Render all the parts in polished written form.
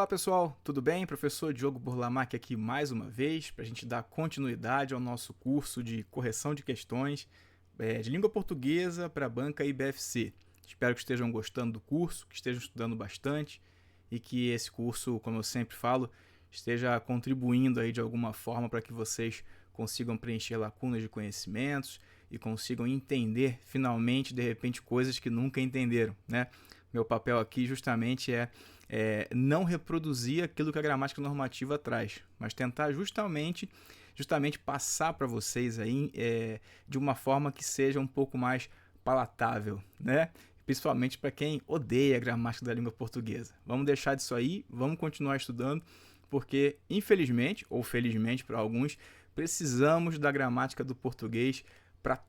Olá pessoal, tudo bem? Professor Diogo Burlamac aqui mais uma vez para a gente dar continuidade ao nosso curso de correção de questões de língua portuguesa para a banca IBFC. Espero que estejam gostando do curso, que estejam estudando bastante e que esse curso, como eu sempre falo, esteja contribuindo aí de alguma forma para que vocês consigam preencher lacunas de conhecimentos e consigam entender finalmente, de repente, coisas que nunca entenderam, né? Meu papel aqui justamente é não reproduzir aquilo que a gramática normativa traz, mas tentar justamente passar para vocês aí de uma forma que seja um pouco mais palatável, né? Principalmente para quem odeia a gramática da língua portuguesa. Vamos deixar disso aí, vamos continuar estudando, porque infelizmente, ou felizmente para alguns, precisamos da gramática do português para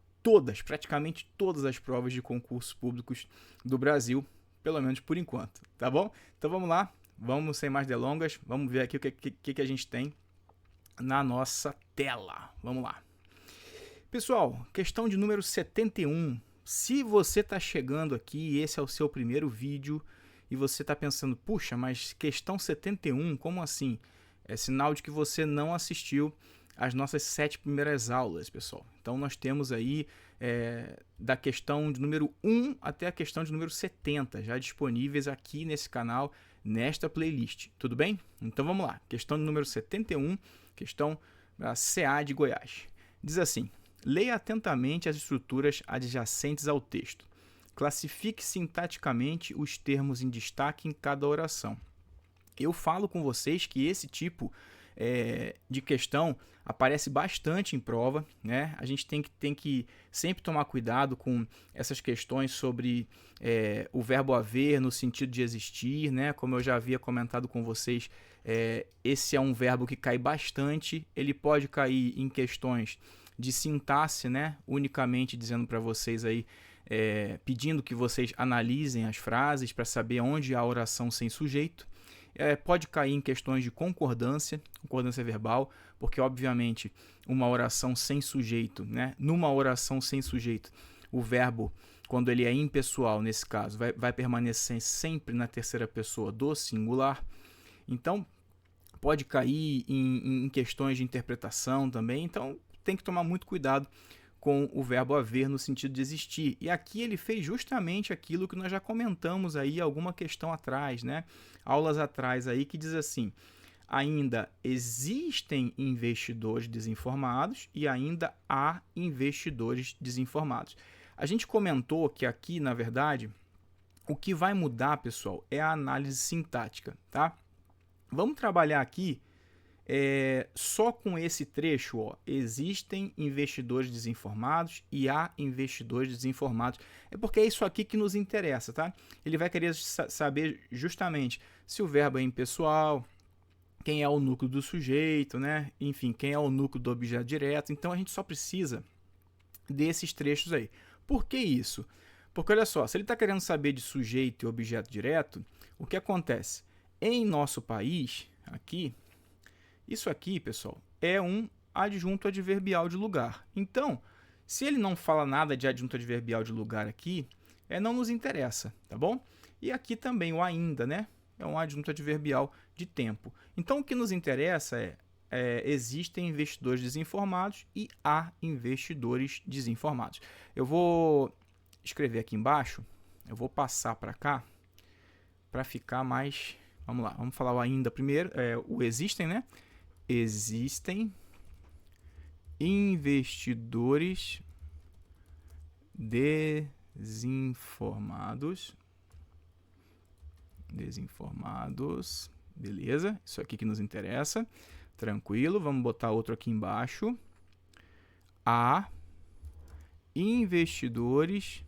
praticamente todas as provas de concursos públicos do Brasil, pelo menos por enquanto, tá bom? Então vamos lá, vamos sem mais delongas, vamos ver aqui o que a gente tem na nossa tela. Vamos lá. Pessoal, questão de número 71. Se você está chegando aqui e esse é o seu primeiro vídeo e você está pensando, puxa, mas questão 71, como assim? É sinal de que você não assistiu as nossas 7 primeiras aulas, pessoal. Então nós temos aí da questão de número 1 até a questão de número 70, já disponíveis aqui nesse canal, nesta playlist, tudo bem? Então vamos lá, questão de número 71, questão da CA de Goiás. Diz assim, leia atentamente as estruturas adjacentes ao texto. Classifique sintaticamente os termos em destaque em cada oração. Eu falo com vocês que esse tipo de questão aparece bastante em prova, né? A gente tem que sempre tomar cuidado com essas questões sobre o verbo haver no sentido de existir, né? Como eu já havia comentado com vocês, esse é um verbo que cai bastante, ele pode cair em questões de sintaxe, né? Unicamente dizendo para vocês aí, pedindo que vocês analisem as frases para saber onde há oração sem sujeito. Pode cair em questões de concordância verbal, porque obviamente uma oração sem sujeito, né? Numa oração sem sujeito, o verbo, quando ele é impessoal, nesse caso, vai permanecer sempre na terceira pessoa do singular. Então, pode cair em questões de interpretação também, então tem que tomar muito cuidado com o verbo haver no sentido de existir. E aqui ele fez justamente aquilo que nós já comentamos aí alguma questão atrás, né? Aulas atrás aí, que diz assim, ainda existem investidores desinformados e ainda há investidores desinformados. A gente comentou que aqui, na verdade, o que vai mudar, pessoal, é a análise sintática, tá? Vamos trabalhar aqui só com esse trecho, ó, existem investidores desinformados e há investidores desinformados. É porque é isso aqui que nos interessa, tá? Ele vai querer saber justamente se o verbo é impessoal, quem é o núcleo do sujeito, né? Enfim, quem é o núcleo do objeto direto. Então a gente só precisa desses trechos aí. Por que isso? Porque olha só, se ele está querendo saber de sujeito e objeto direto, o que acontece? Em nosso país, aqui, isso aqui, pessoal, é um adjunto adverbial de lugar. Então, se ele não fala nada de adjunto adverbial de lugar aqui, não nos interessa, tá bom? E aqui também o ainda, né? É um adjunto adverbial de tempo. Então, o que nos interessa existem investidores desinformados e há investidores desinformados. Eu vou escrever aqui embaixo, eu vou passar para cá para ficar mais... Vamos lá, vamos falar o ainda primeiro, o existem, né? Existem investidores desinformados, beleza, isso aqui que nos interessa, tranquilo, vamos botar outro aqui embaixo, há investidores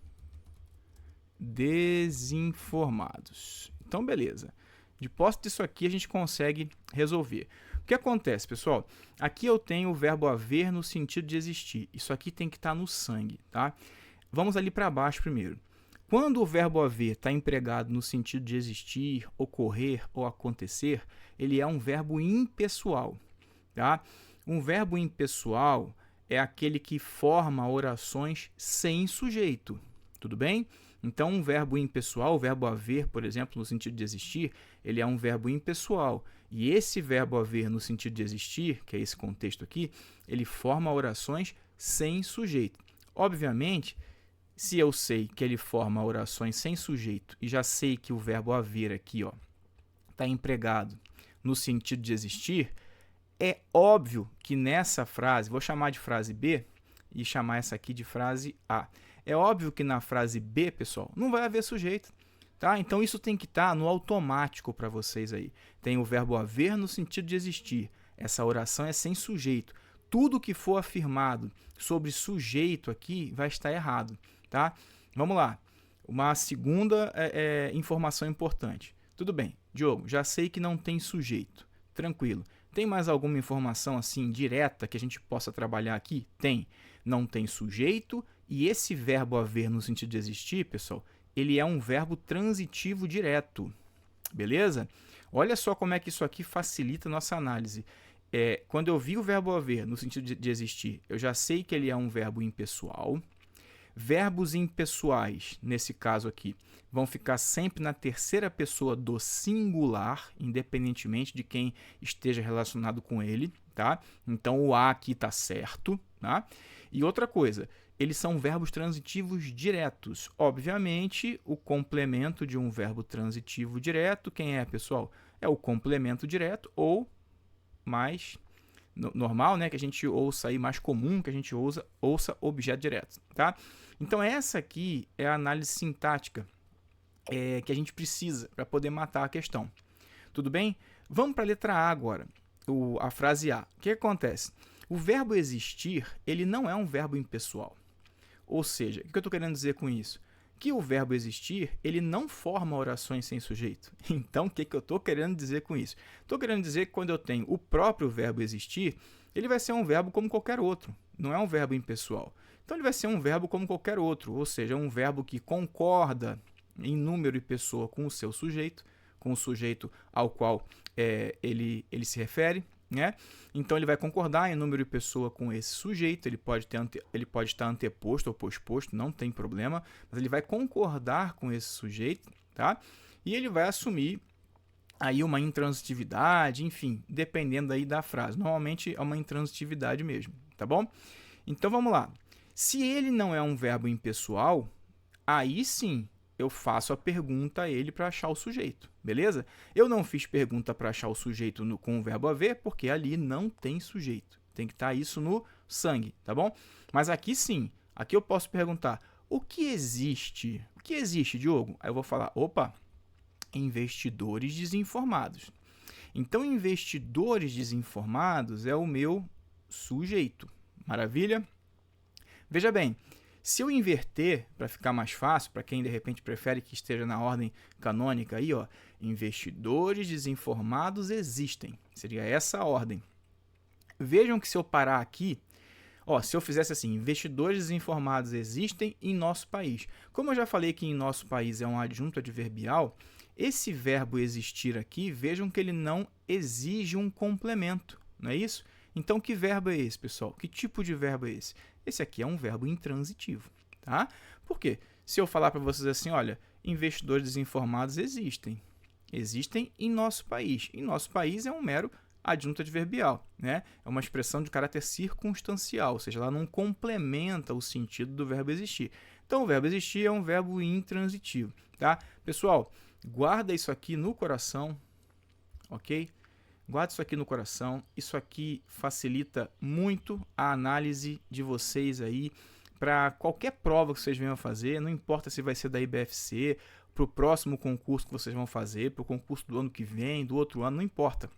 desinformados. Então, beleza, de posse disso aqui a gente consegue resolver. O que acontece, pessoal? Aqui eu tenho o verbo haver no sentido de existir. Isso aqui tem que estar no sangue, tá? Vamos ali para baixo primeiro. Quando o verbo haver está empregado no sentido de existir, ocorrer ou acontecer, ele é um verbo impessoal, tá? Um verbo impessoal é aquele que forma orações sem sujeito, Tudo bem? Então, um verbo impessoal, o verbo haver, por exemplo, no sentido de existir, ele é um verbo impessoal. E esse verbo haver, no sentido de existir, que é esse contexto aqui, ele forma orações sem sujeito. Obviamente, se eu sei que ele forma orações sem sujeito e já sei que o verbo haver aqui está empregado no sentido de existir, é óbvio que nessa frase, vou chamar de frase B e chamar essa aqui de frase A. É óbvio que na frase B, pessoal, não vai haver sujeito. Tá? Então, isso tem que estar no automático para vocês aí. Tem o verbo haver no sentido de existir. Essa oração é sem sujeito. Tudo que for afirmado sobre sujeito aqui vai estar errado. Tá? Vamos lá. Uma segunda informação importante. Tudo bem, Diogo, já sei que não tem sujeito. Tranquilo. Tem mais alguma informação assim direta que a gente possa trabalhar aqui? Tem. Não tem sujeito e esse verbo haver no sentido de existir, pessoal, ele é um verbo transitivo direto. Beleza? Olha só como é que isso aqui facilita a nossa análise. Quando eu vi o verbo haver no sentido de existir, eu já sei que ele é um verbo impessoal. Verbos impessoais, nesse caso aqui, vão ficar sempre na terceira pessoa do singular, independentemente de quem esteja relacionado com ele, tá? Então, o A aqui está certo, tá? E outra coisa, eles são verbos transitivos diretos. Obviamente, o complemento de um verbo transitivo direto, quem é, pessoal? É o complemento direto ou mais normal, né? Que a gente ouça aí, mais comum que a gente ouça objeto direto, tá? Então, essa aqui é a análise sintática que a gente precisa para poder matar a questão. Tudo bem? Vamos para a letra A agora, a frase A. O que acontece? O verbo existir, ele não é um verbo impessoal. Ou seja, o que eu estou querendo dizer com isso? Que o verbo existir, ele não forma orações sem sujeito. Então, o que eu estou querendo dizer com isso? Estou querendo dizer que quando eu tenho o próprio verbo existir, ele vai ser um verbo como qualquer outro. Não é um verbo impessoal. Então, ele vai ser um verbo como qualquer outro. Ou seja, um verbo que concorda em número e pessoa com o seu sujeito, com o sujeito ao qual ele se refere. Né? Então, ele vai concordar em número e pessoa com esse sujeito, ele pode estar anteposto ou posposto, não tem problema, mas ele vai concordar com esse sujeito, tá? E ele vai assumir aí uma intransitividade, enfim, dependendo aí da frase. Normalmente é uma intransitividade mesmo, tá bom? Então, vamos lá. Se ele não é um verbo impessoal, aí sim eu faço a pergunta a ele para achar o sujeito, beleza? Eu não fiz pergunta para achar o sujeito com o verbo haver, porque ali não tem sujeito. Tem que estar isso no sangue, tá bom? Mas aqui sim, aqui eu posso perguntar, o que existe? O que existe, Diogo? Aí eu vou falar, opa, investidores desinformados. Então, investidores desinformados é o meu sujeito. Maravilha? Veja bem, se eu inverter, para ficar mais fácil, para quem de repente prefere que esteja na ordem canônica aí, investidores desinformados existem. Seria essa a ordem. Vejam que se eu parar aqui, se eu fizesse assim, investidores desinformados existem em nosso país. Como eu já falei que em nosso país é um adjunto adverbial, esse verbo existir aqui, vejam que ele não exige um complemento, não é isso? Então, que verbo é esse, pessoal? Que tipo de verbo é esse? Esse aqui é um verbo intransitivo, tá? Por quê? Se eu falar para vocês assim, olha, investidores desinformados existem. Existem em nosso país. Em nosso país é um mero adjunto adverbial, né? É uma expressão de caráter circunstancial, ou seja, ela não complementa o sentido do verbo existir. Então, o verbo existir é um verbo intransitivo, tá? Pessoal, guarda isso aqui no coração, ok? Guarde isso aqui no coração, isso aqui facilita muito a análise de vocês aí para qualquer prova que vocês venham a fazer, não importa se vai ser da IBFC, para o próximo concurso que vocês vão fazer, para o concurso do ano que vem, do outro ano, não importa.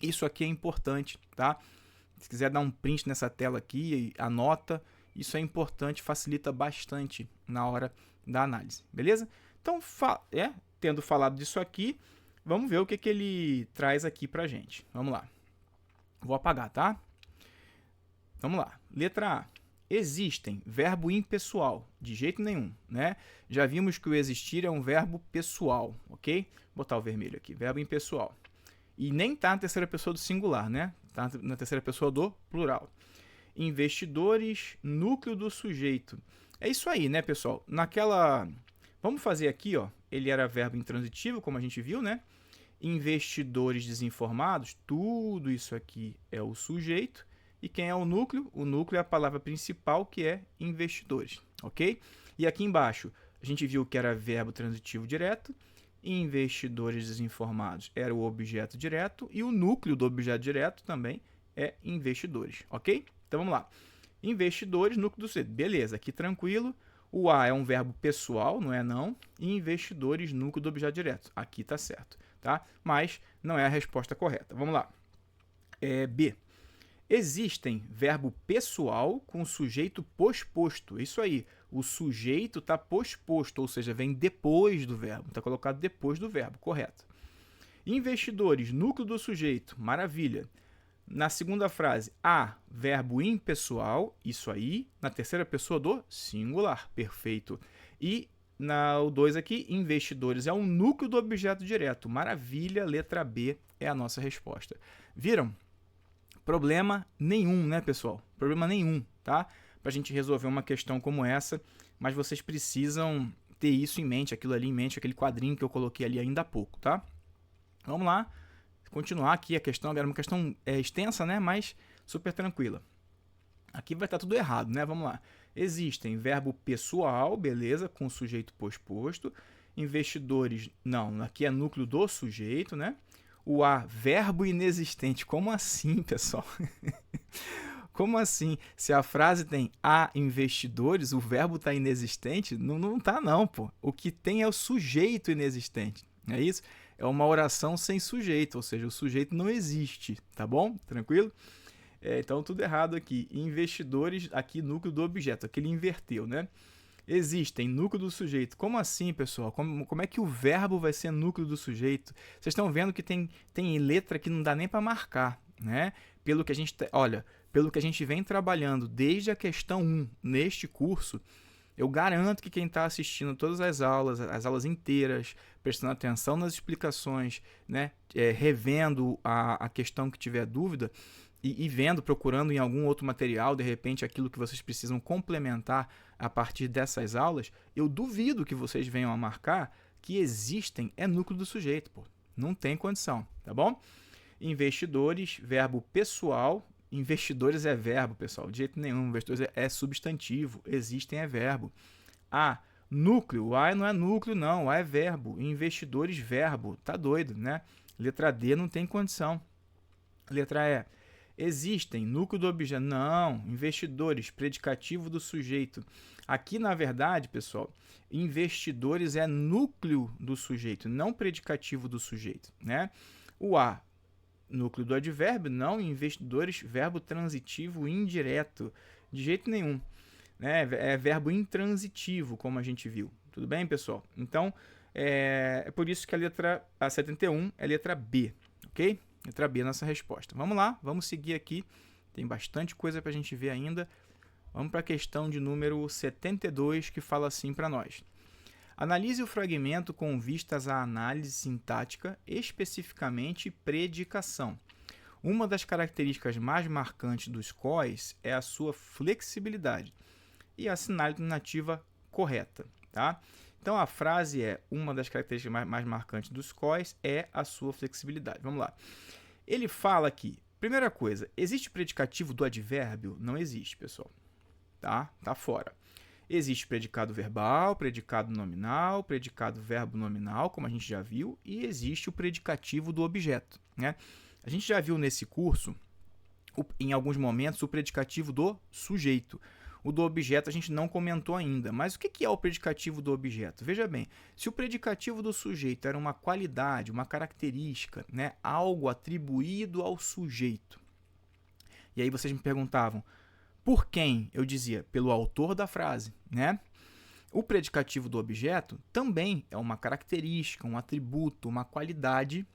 Isso aqui é importante, tá? Se quiser dar um print nessa tela aqui, anota, isso é importante, facilita bastante na hora da análise, beleza? Então, tendo falado disso aqui, vamos ver o que ele traz aqui pra gente. Vamos lá. Vou apagar, tá? Vamos lá. Letra A. Existem. Verbo impessoal. De jeito nenhum, né? Já vimos que o existir é um verbo pessoal, ok? Vou botar o vermelho aqui. Verbo impessoal. E nem tá na terceira pessoa do singular, né? Tá na terceira pessoa do plural. Investidores, núcleo do sujeito. É isso aí, né, pessoal? Vamos fazer aqui, ó. Ele era verbo intransitivo, como a gente viu, né? Investidores desinformados, tudo isso aqui é o sujeito. E quem é o núcleo? O núcleo é a palavra principal, que é investidores, ok? E aqui embaixo, a gente viu que era verbo transitivo direto. Investidores desinformados era o objeto direto. E o núcleo do objeto direto também é investidores, ok? Então vamos lá. Investidores, núcleo do sujeito. Beleza, aqui tranquilo. O A é um verbo pessoal, não é não. E investidores, núcleo do objeto direto. Aqui está certo, tá? Mas não é a resposta correta. Vamos lá. B. Existem verbo pessoal com sujeito posposto. Isso aí, o sujeito está posposto, ou seja, vem depois do verbo. Está colocado depois do verbo, correto. Investidores, núcleo do sujeito, maravilha. Na segunda frase, há verbo impessoal, isso aí. Na terceira pessoa do singular, perfeito. E o 2 aqui, investidores, é um núcleo do objeto direto. Maravilha, letra B é a nossa resposta. Viram? Problema nenhum, né, pessoal? Problema nenhum, tá? Para a gente resolver uma questão como essa, mas vocês precisam ter isso em mente, aquilo ali em mente, aquele quadrinho que eu coloquei ali ainda há pouco, tá? Vamos lá, continuar aqui a questão. Era uma questão extensa, né, mas super tranquila. Aqui vai estar tudo errado, né? Vamos lá. Existem verbo pessoal, beleza, com sujeito posposto. Investidores, não, aqui é núcleo do sujeito, né? O A, verbo inexistente. Como assim, pessoal? Como assim? Se a frase tem há investidores, o verbo está inexistente? Não está não, pô. O que tem é o sujeito inexistente. É isso? É uma oração sem sujeito, ou seja, o sujeito não existe, tá bom? Tranquilo? Então, tudo errado aqui. Investidores, aqui, núcleo do objeto. Aqui ele inverteu, né? Existem núcleo do sujeito. Como assim, pessoal? Como é que o verbo vai ser núcleo do sujeito? Vocês estão vendo que tem letra que não dá nem para marcar, né? Pelo que a gente vem trabalhando desde a questão 1 neste curso, eu garanto que quem está assistindo todas as aulas inteiras, prestando atenção nas explicações, né? Revendo a questão que tiver dúvida, e vendo, procurando em algum outro material, de repente, aquilo que vocês precisam complementar a partir dessas aulas, eu duvido que vocês venham a marcar que existem é núcleo do sujeito, pô. Não tem condição, tá bom? Investidores, verbo pessoal. Investidores é verbo, pessoal, de jeito nenhum. Investidores é substantivo, existem é verbo. A, núcleo, o A não é núcleo, não, o A é verbo. Investidores, verbo, tá doido, né? Letra D não tem condição. Letra E, existem, núcleo do objeto. Não, investidores, predicativo do sujeito. Aqui, na verdade, pessoal, investidores é núcleo do sujeito, não predicativo do sujeito, né? O A, núcleo do advérbio, não, investidores, verbo transitivo indireto, de jeito nenhum, né? É verbo intransitivo, como a gente viu. Tudo bem, pessoal? Então, é por isso que a 71 é a letra B, ok? Letra B é a nossa resposta. Vamos lá, vamos seguir aqui. Tem bastante coisa para a gente ver ainda. Vamos para a questão de número 72, que fala assim para nós. Analise o fragmento com vistas à análise sintática, especificamente predicação. Uma das características mais marcantes dos COEs é a sua flexibilidade. E assinale a alternativa correta, tá? Então, a frase é: uma das características mais marcantes dos COEs é a sua flexibilidade. Vamos lá. Ele fala aqui, primeira coisa, existe predicativo do advérbio? Não existe, pessoal. Tá fora. Existe predicado verbal, predicado nominal, predicado verbo nominal, como a gente já viu, e existe o predicativo do objeto, né? A gente já viu nesse curso, em alguns momentos, o predicativo do sujeito. O do objeto a gente não comentou ainda, mas o que é o predicativo do objeto? Veja bem, se o predicativo do sujeito era uma qualidade, uma característica, né, algo atribuído ao sujeito, e aí vocês me perguntavam, por quem? Eu dizia, pelo autor da frase, né? O predicativo do objeto também é uma característica, um atributo, uma qualidade,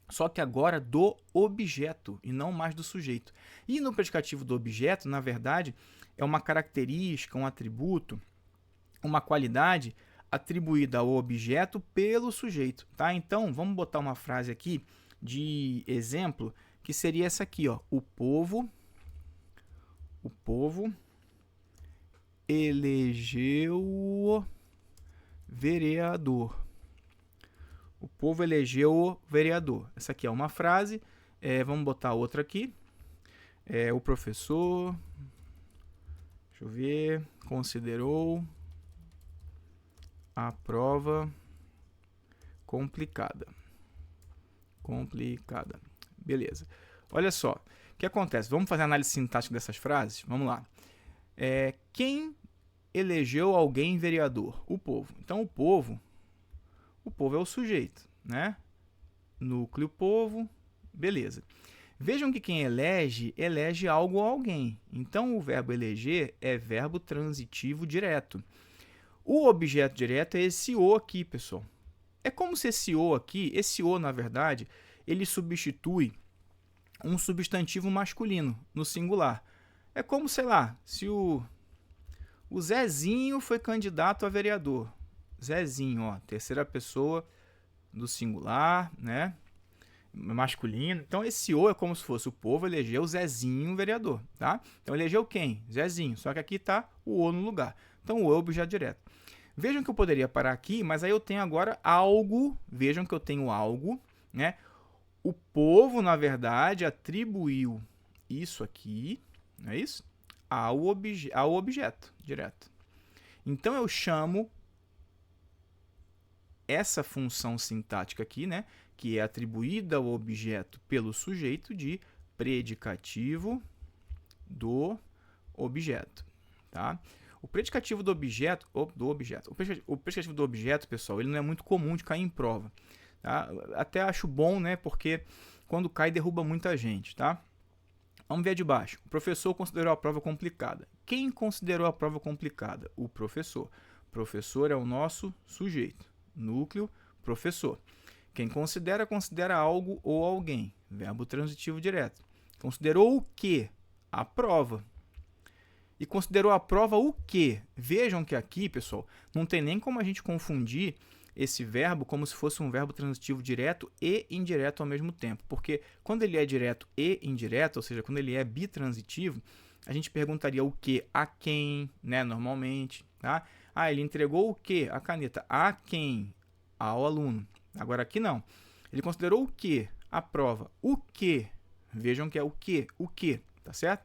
só que agora do objeto e não mais do sujeito. E no predicativo do objeto, na verdade, é uma característica, um atributo, uma qualidade atribuída ao objeto pelo sujeito, tá? Então, vamos botar uma frase aqui de exemplo, que seria essa aqui, ó. O povo elegeu vereador. O povo elegeu o vereador. Essa aqui é uma frase. Vamos botar outra aqui. O professor, deixa eu ver, considerou a prova complicada. Beleza. Olha só, o que acontece? Vamos fazer a análise sintática dessas frases? Vamos lá. Quem elegeu alguém vereador? O povo. Então, o povo é o sujeito, né? Núcleo povo, beleza. Vejam que quem elege algo ou alguém. Então, o verbo eleger é verbo transitivo direto. O objeto direto é esse o aqui, pessoal. É como se esse o aqui, na verdade, ele substitui um substantivo masculino no singular. É como, sei lá, se o Zezinho foi candidato a vereador. Zezinho, ó, terceira pessoa do singular, né? Masculino. Então, esse o é como se fosse o povo elegeu o Zezinho vereador, tá? Então, elegeu quem? Zezinho. Só que aqui está o o no lugar. Então, o o é o objeto direto. Vejam que eu poderia parar aqui, mas aí eu tenho agora algo. Vejam que eu tenho algo, né? O povo, na verdade, atribuiu isso aqui, não é isso? Ao objeto direto. Então, eu chamo essa função sintática aqui, né, que é atribuída ao objeto pelo sujeito, de predicativo do objeto, tá? O predicativo do objeto, o predicativo do objeto, pessoal, ele não é muito comum de cair em prova, tá? Até acho bom, né, porque quando cai derruba muita gente, tá? Vamos ver de baixo. O professor considerou a prova complicada. Quem considerou a prova complicada? O professor. O professor é o nosso sujeito. Núcleo, professor. Quem considera algo ou alguém. Verbo transitivo direto. Considerou o quê? A prova. E considerou a prova o quê? Vejam que aqui, pessoal, não tem nem como a gente confundir esse verbo como se fosse um verbo transitivo direto e indireto ao mesmo tempo. Porque quando ele é direto e indireto, ou seja, quando ele é bitransitivo, a gente perguntaria o quê? A quem, né? Normalmente, tá? Ele entregou o quê? A caneta. A quem? Ao aluno. Agora aqui não. Ele considerou o quê? A prova. O quê? Vejam que é o quê? O quê? Tá certo?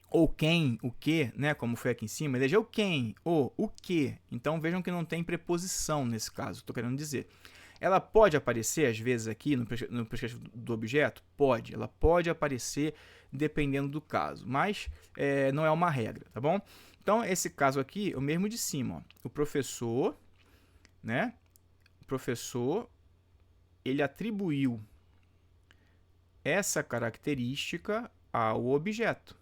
Ou quem, o quê, né? Como foi aqui em cima. Elegeu quem? O quê? Então vejam que não tem preposição nesse caso. Estou querendo dizer. Ela pode aparecer, às vezes, aqui no predicativo do objeto? Pode. Ela pode aparecer dependendo do caso. Mas não é uma regra, tá bom? Então, esse caso aqui é o mesmo de cima. Ó. O professor, né? O professor, ele atribuiu essa característica ao objeto.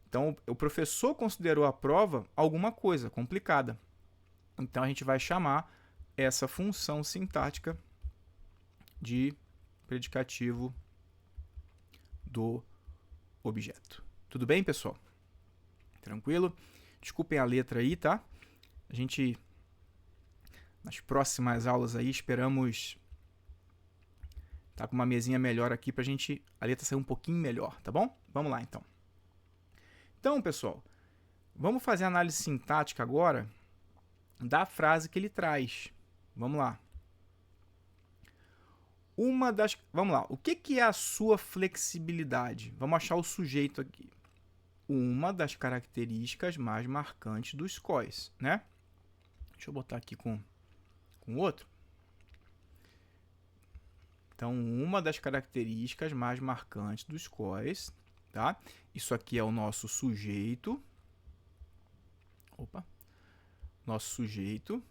Então, o professor considerou a prova alguma coisa complicada. Então, a gente vai chamar essa função sintática de predicativo do objeto. Tudo bem, pessoal? Tranquilo? Desculpem a letra aí, tá? A gente, nas próximas aulas aí, esperamos tá com uma mesinha melhor aqui pra gente, a letra sair um pouquinho melhor, tá bom? Vamos lá, então. Então, pessoal, vamos fazer a análise sintática agora da frase que ele traz. Vamos lá. Vamos lá. O que é a sua flexibilidade? Vamos achar o sujeito aqui. Uma das características mais marcantes dos COIs, né? Deixa eu botar aqui com outro. Então, uma das características mais marcantes dos COIs, tá? Isso aqui é o nosso sujeito. Opa. Nosso sujeito.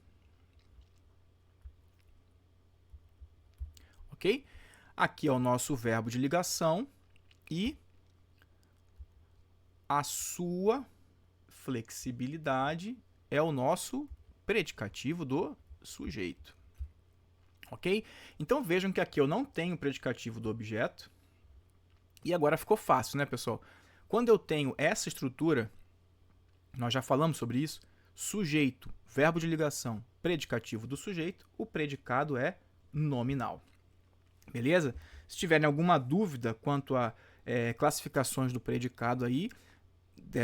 Ok? Aqui é o nosso verbo de ligação e a sua flexibilidade é o nosso predicativo do sujeito. Ok? Então, vejam que aqui eu não tenho predicativo do objeto. E agora ficou fácil, né, pessoal? Quando eu tenho essa estrutura, nós já falamos sobre isso, sujeito, verbo de ligação, predicativo do sujeito, o predicado é nominal. Beleza? Se tiverem alguma dúvida quanto a classificações do predicado aí,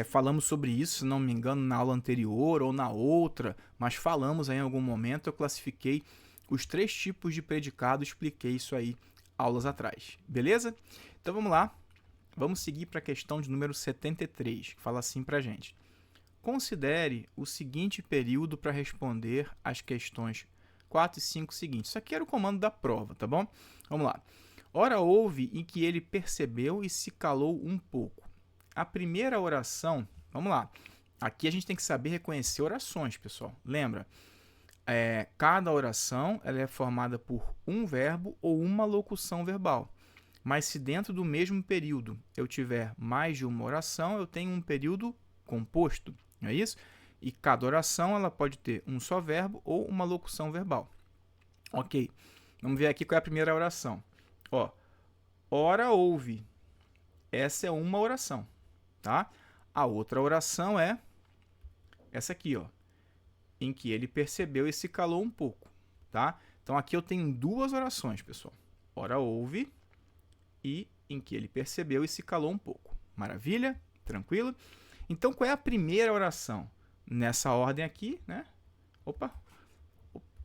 falamos sobre isso, se não me engano, na aula anterior ou na outra, mas falamos aí em algum momento, eu classifiquei os 3 tipos de predicado, expliquei isso aí aulas atrás, beleza? Então vamos lá, vamos seguir para a questão de número 73, que fala assim para a gente. Considere o seguinte período para responder as questões 4 e 5 seguintes. Isso aqui era o comando da prova, tá bom? Vamos lá. Ora houve em que ele percebeu e se calou um pouco. A primeira oração, vamos lá. Aqui a gente tem que saber reconhecer orações, pessoal. Lembra? Cada oração ela é formada por um verbo ou uma locução verbal. Mas se dentro do mesmo período eu tiver mais de uma oração, eu tenho um período composto, não é isso? E cada oração ela pode ter um só verbo ou uma locução verbal. Ok, vamos ver aqui qual é a primeira oração. Ó, ora houve. Essa é uma oração, tá? A outra oração é essa aqui, ó, em que ele percebeu e se calou um pouco, tá? Então aqui eu tenho 2 orações, pessoal. Ora houve e em que ele percebeu e se calou um pouco. Maravilha? Tranquilo? Então qual é a primeira oração? Nessa ordem aqui, né? Opa!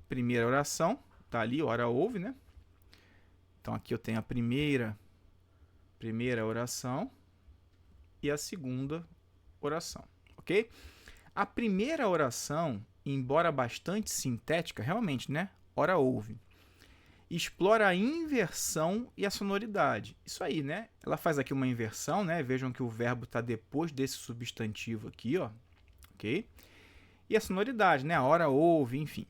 Primeira oração, tá ali, ora houve, né? Então aqui eu tenho a primeira oração e a segunda oração, ok? A primeira oração, embora bastante sintética, realmente, né? Ora houve. Explora a inversão e a sonoridade. Isso aí, né? Ela faz aqui uma inversão, né? Vejam que o verbo está depois desse substantivo aqui, ó. Ok? E a sonoridade, né? A ora houve, enfim.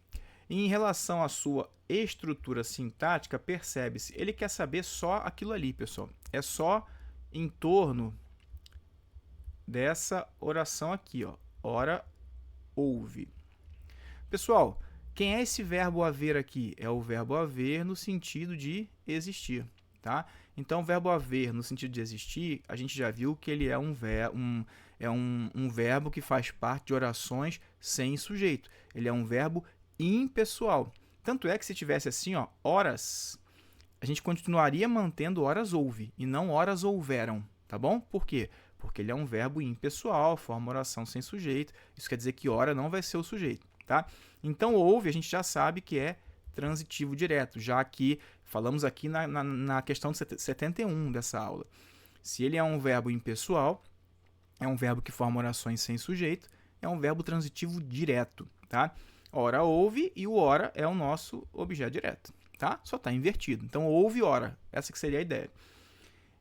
Em relação à sua estrutura sintática, percebe-se, ele quer saber só aquilo ali, pessoal. É só em torno dessa oração aqui, ó. Ora houve. Pessoal, quem é esse verbo haver aqui? É o verbo haver no sentido de existir, tá? Então, o verbo haver no sentido de existir, a gente já viu que ele é um verbo que faz parte de orações sem sujeito. Ele é um verbo impessoal. Tanto é que se tivesse assim, ó, horas, a gente continuaria mantendo horas houve e não horas houveram, tá bom? Por quê? Porque ele é um verbo impessoal, forma oração sem sujeito. Isso quer dizer que hora não vai ser o sujeito, tá? Então, houve, a gente já sabe que é transitivo direto, já que falamos aqui na questão de 71 dessa aula. Se ele é um verbo impessoal, é um verbo que forma orações sem sujeito, é um verbo transitivo direto, tá? Ora houve e o ora é o nosso objeto direto, tá? Só está invertido. Então, houve ora. Essa que seria a ideia.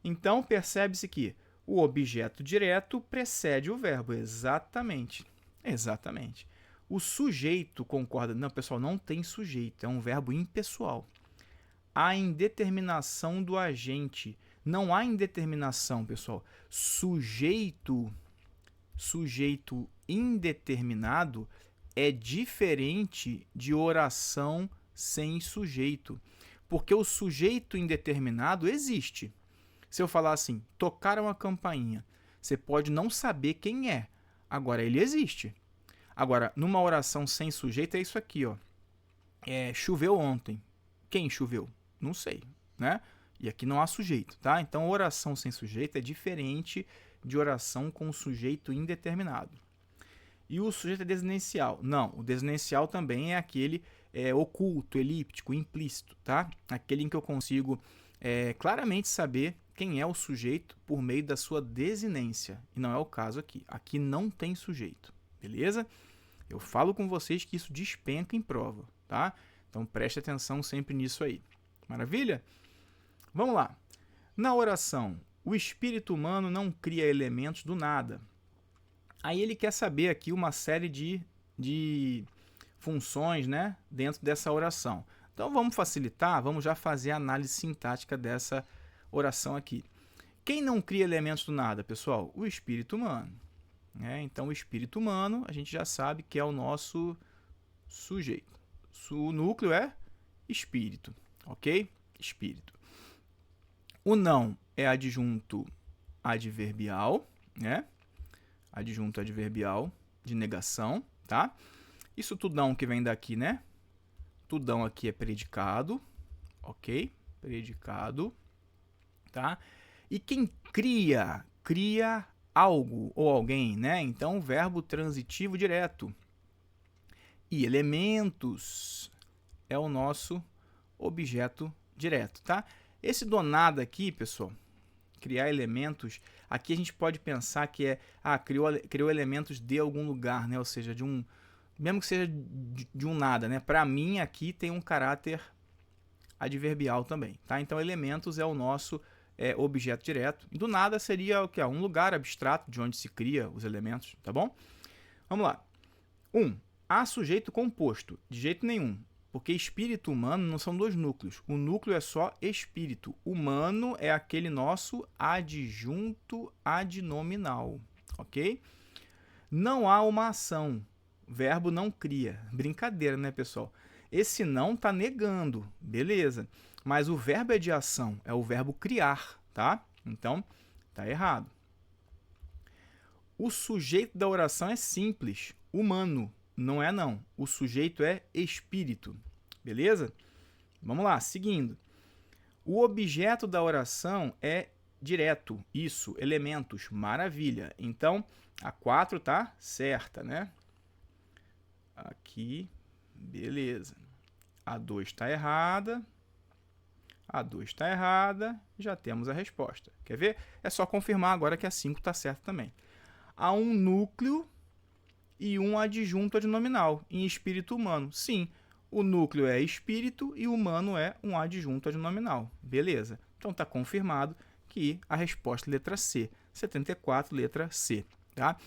Então, percebe-se que o objeto direto precede o verbo. Exatamente. Exatamente. O sujeito concorda. Não, pessoal, não tem sujeito. É um verbo impessoal. A indeterminação do agente. Não há indeterminação, pessoal. Sujeito indeterminado é diferente de oração sem sujeito. Porque o sujeito indeterminado existe. Se eu falar assim, tocaram a campainha, você pode não saber quem é. Agora, ele existe. Agora, numa oração sem sujeito é isso aqui, ó. Choveu ontem. Quem choveu? Não sei, né? E aqui não há sujeito, tá? Então, oração sem sujeito é diferente de oração com sujeito indeterminado. E o sujeito é desinicial? Não, o desinicial também é aquele oculto, elíptico, implícito, tá? Aquele em que eu consigo claramente saber quem é o sujeito por meio da sua desinência. E não é o caso aqui. Aqui não tem sujeito, beleza? Eu falo com vocês que isso despenca em prova, tá? Então preste atenção sempre nisso aí. Maravilha? Vamos lá. Na oração, o espírito humano não cria elementos do nada. Aí ele quer saber aqui uma série de funções, né, dentro dessa oração. Então vamos facilitar, vamos já fazer a análise sintática dessa oração aqui. Quem não cria elementos do nada, pessoal? O espírito humano. Então o espírito humano a gente já sabe que é o nosso sujeito. O núcleo é espírito, ok? Espírito. O não é adjunto adverbial, né? Adjunto adverbial de negação, tá? Isso tudão que vem daqui, né? Tudão aqui é predicado, ok? Predicado, tá? E quem cria algo ou alguém, né? Então, verbo transitivo direto. E elementos é o nosso objeto direto, tá? Esse do nada aqui, pessoal, criar elementos, aqui a gente pode pensar que criou elementos de algum lugar, né? Ou seja, mesmo que seja de um nada, né? Para mim, aqui tem um caráter adverbial também, tá? Então, elementos é o nosso objeto direto. Do nada seria o que? Um lugar abstrato de onde se cria os elementos, tá bom? Vamos lá. 1. Há sujeito composto. De jeito nenhum. Porque espírito humano não são dois núcleos. O núcleo é só espírito. Humano é aquele nosso adjunto adnominal. Ok? Não há uma ação. Verbo não cria. Brincadeira, né, pessoal? Esse não está negando. Beleza. Mas o verbo é de ação. É o verbo criar, tá? Então, tá errado. O sujeito da oração é simples. Humano. Não é não. O sujeito é espírito. Beleza? Vamos lá, seguindo. O objeto da oração é direto. Isso, elementos. Maravilha. Então, a 4 tá certa, né? Aqui, beleza. A 2 está errada. A 2 está errada. Já temos a resposta. Quer ver? É só confirmar agora que a 5 está certa também. Há um núcleo e um adjunto adnominal em espírito humano. Sim, o núcleo é espírito e o humano é um adjunto adnominal. Beleza. Então está confirmado que a resposta é letra C. 74, letra C. Tá?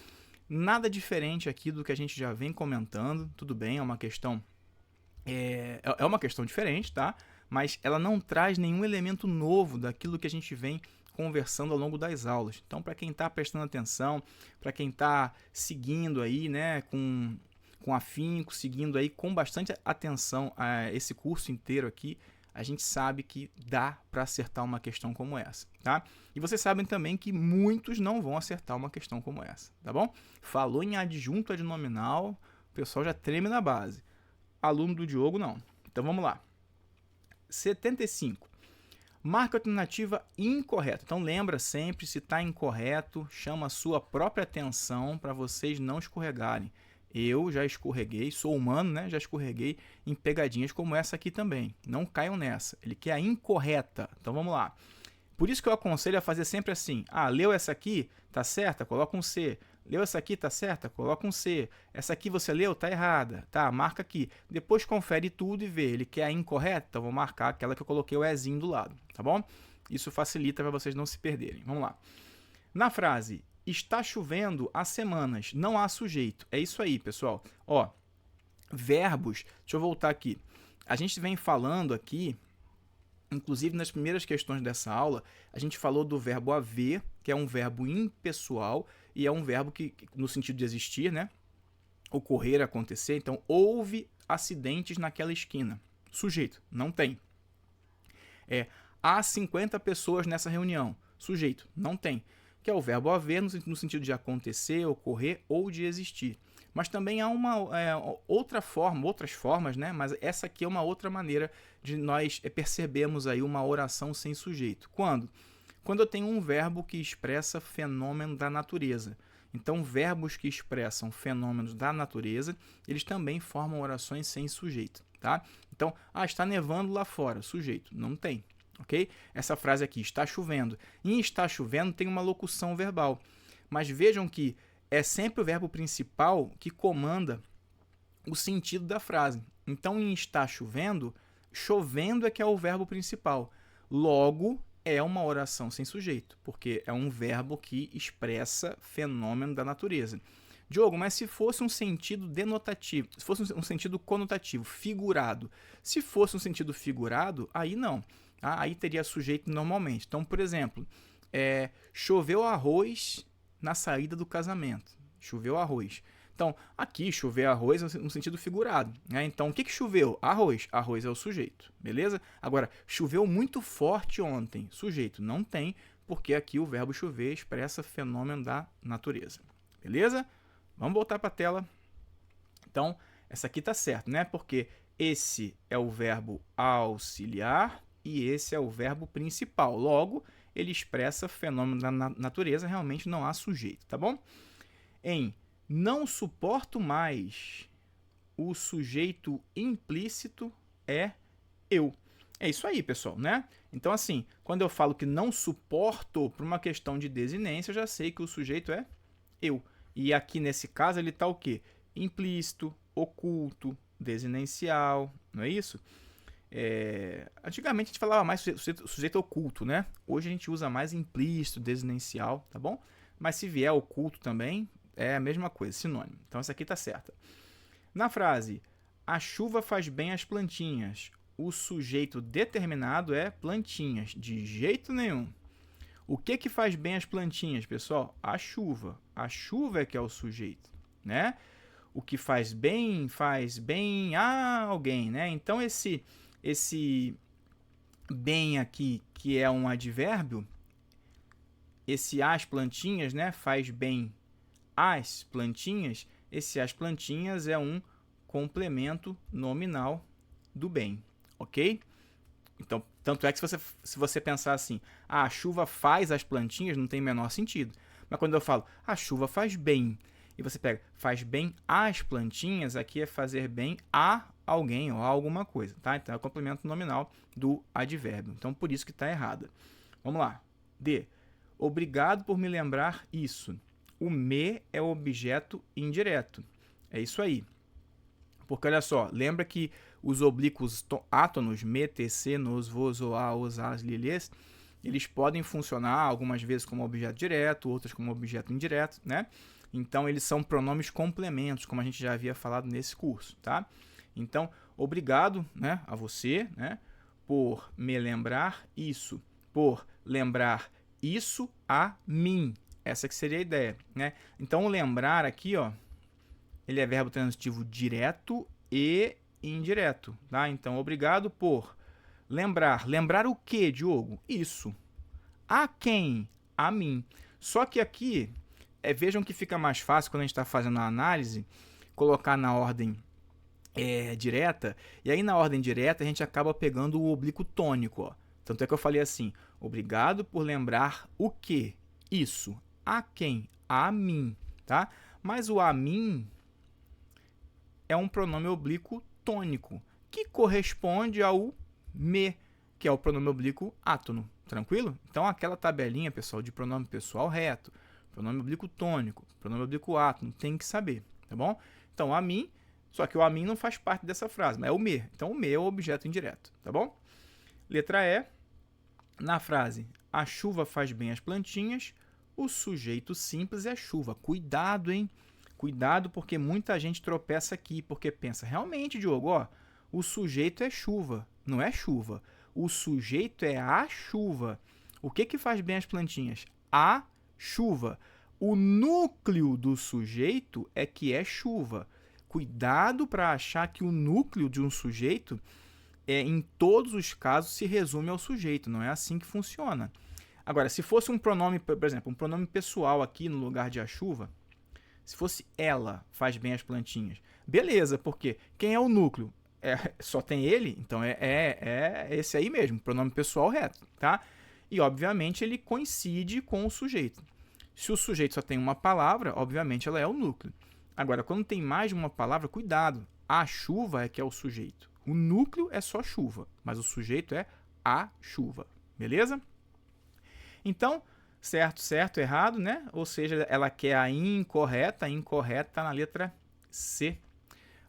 Nada diferente aqui do que a gente já vem comentando. Tudo bem, é uma questão diferente, tá? Mas ela não traz nenhum elemento novo daquilo que a gente vem conversando ao longo das aulas. Então, para quem está prestando atenção, para quem está seguindo aí, né, com afinco, seguindo aí com bastante atenção a esse curso inteiro aqui, a gente sabe que dá para acertar uma questão como essa, tá? E vocês sabem também que muitos não vão acertar uma questão como essa, tá bom? Falou em adjunto adnominal, o pessoal já treme na base. Aluno do Diogo, não. Então, vamos lá. 75. Marca a alternativa incorreta. Então, lembra sempre, se está incorreto, chama a sua própria atenção para vocês não escorregarem. Eu já escorreguei, sou humano, né? Já escorreguei em pegadinhas como essa aqui também. Não caiam nessa. Ele quer a incorreta. Então, vamos lá. Por isso que eu aconselho a fazer sempre assim. Leu essa aqui? Tá certa? Coloca um C. Leu essa aqui? Tá certa? Coloca um C. Essa aqui você leu? Tá errada. Tá, marca aqui. Depois confere tudo e vê. Ele quer a incorreta? Então, vou marcar aquela que eu coloquei o Ezinho do lado. Tá bom? Isso facilita para vocês não se perderem. Vamos lá. Na frase, está chovendo há semanas, não há sujeito. É isso aí, pessoal. Ó, verbos. Deixa eu voltar aqui. A gente vem falando aqui, inclusive nas primeiras questões dessa aula, a gente falou do verbo haver, que é um verbo impessoal e é um verbo que no sentido de existir, né? Ocorrer, acontecer. Então, houve acidentes naquela esquina. Sujeito, não tem. Há 50 pessoas nessa reunião. Sujeito, não tem. Que é o verbo haver no sentido de acontecer, ocorrer ou de existir. Mas também há outras formas, né? Mas essa aqui é uma outra maneira de nós percebermos aí uma oração sem sujeito. Quando? Quando eu tenho um verbo que expressa fenômeno da natureza. Então, verbos que expressam fenômenos da natureza, eles também formam orações sem sujeito, tá? Então, está nevando lá fora, sujeito, não tem, ok? Essa frase aqui, está chovendo. Em está chovendo tem uma locução verbal, mas vejam que é sempre o verbo principal que comanda o sentido da frase. Então, em está chovendo, chovendo é que é o verbo principal. Logo, é uma oração sem sujeito, porque é um verbo que expressa fenômeno da natureza. Diogo, mas se fosse um sentido denotativo, se fosse um sentido conotativo, figurado, se fosse um sentido figurado, aí não. Tá? Aí teria sujeito normalmente. Então, por exemplo, choveu arroz na saída do casamento. Choveu arroz. Então, aqui, chover arroz no sentido figurado. Né? Então, o que choveu? Arroz. Arroz é o sujeito, beleza? Agora, choveu muito forte ontem. Sujeito não tem, porque aqui o verbo chover expressa fenômeno da natureza. Beleza? Vamos voltar para a tela. Então, essa aqui está certo, né? Porque esse é o verbo auxiliar e esse é o verbo principal. Logo, ele expressa fenômeno da natureza, realmente não há sujeito, tá bom? Em não suporto mais, o sujeito implícito é eu. É isso aí, pessoal, né? Então, assim, quando eu falo que não suporto por uma questão de desinência, eu já sei que o sujeito é eu. E aqui, nesse caso, ele está o quê? Implícito, oculto, desinencial, não é isso? Antigamente a gente falava mais sujeito oculto, né? Hoje a gente usa mais implícito, desinencial, tá bom? Mas se vier oculto também, é a mesma coisa, sinônimo. Então essa aqui tá certa. Na frase, a chuva faz bem às plantinhas, o sujeito determinado é plantinhas, de jeito nenhum. O que faz bem às plantinhas, pessoal? A chuva. A chuva é que é o sujeito, né? O que faz bem a alguém, né? Então esse bem aqui, que é um advérbio, esse as plantinhas, né? Faz bem as plantinhas, esse as plantinhas é um complemento nominal do bem, ok? Então, tanto é que se você pensar assim, a chuva faz as plantinhas, não tem o menor sentido. Mas quando eu falo, a chuva faz bem, e você pega, faz bem às plantinhas, aqui é fazer bem a alguém ou a alguma coisa, tá? Então é o complemento nominal do advérbio. Então, por isso que está errada. Vamos lá. D. Obrigado por me lembrar isso. O me é o objeto indireto. É isso aí. Porque, olha só, lembra que os oblíquos átonos, me, te, se, nos, vos, oá, os, as, lilês, eles podem funcionar algumas vezes como objeto direto, outras como objeto indireto, né? Então, eles são pronomes complementos, como a gente já havia falado nesse curso, tá? Então, obrigado, né, a você, né, por me lembrar isso, por lembrar isso a mim. Essa que seria a ideia, né? Então, o lembrar aqui, ó, ele é verbo transitivo direto e indireto, tá? Então, obrigado por lembrar. Lembrar o que, Diogo? Isso. A quem? A mim. Só que aqui, vejam que fica mais fácil quando a gente está fazendo a análise, colocar na ordem direta, e aí na ordem direta a gente acaba pegando o oblíquo tônico, ó. Tanto é que eu falei assim, obrigado por lembrar o que? Isso. A quem? A mim, tá? Mas o a mim é um pronome oblíquo tônico, que corresponde ao me, que é o pronome oblíquo átono. Tranquilo? Então, aquela tabelinha, pessoal, de pronome pessoal reto, pronome oblíquo tônico, pronome oblíquo átono, tem que saber, tá bom? Então, a mim, só que o a mim não faz parte dessa frase, mas é o me. Então, o me é o objeto indireto, tá bom? Letra E, na frase, a chuva faz bem às plantinhas, o sujeito simples é chuva. Cuidado, hein? Cuidado, porque muita gente tropeça aqui, porque pensa, realmente, Diogo, ó, o sujeito é chuva, não é chuva. O sujeito é a chuva. O que faz bem as plantinhas? A chuva. O núcleo do sujeito é que é chuva. Cuidado para achar que o núcleo de um sujeito, em todos os casos, se resume ao sujeito. Não é assim que funciona. Agora, se fosse um pronome, por exemplo, um pronome pessoal aqui no lugar de a chuva, se fosse ela faz bem as plantinhas, beleza, porque quem é o núcleo? Só tem ele, então é esse aí mesmo, pronome pessoal reto, tá? E, obviamente, ele coincide com o sujeito. Se o sujeito só tem uma palavra, obviamente ela é o núcleo. Agora, quando tem mais de uma palavra, cuidado, a chuva é que é o sujeito. O núcleo é só chuva, mas o sujeito é a chuva, beleza? Então, certo, certo, errado, né? Ou seja, ela quer a incorreta tá na letra C.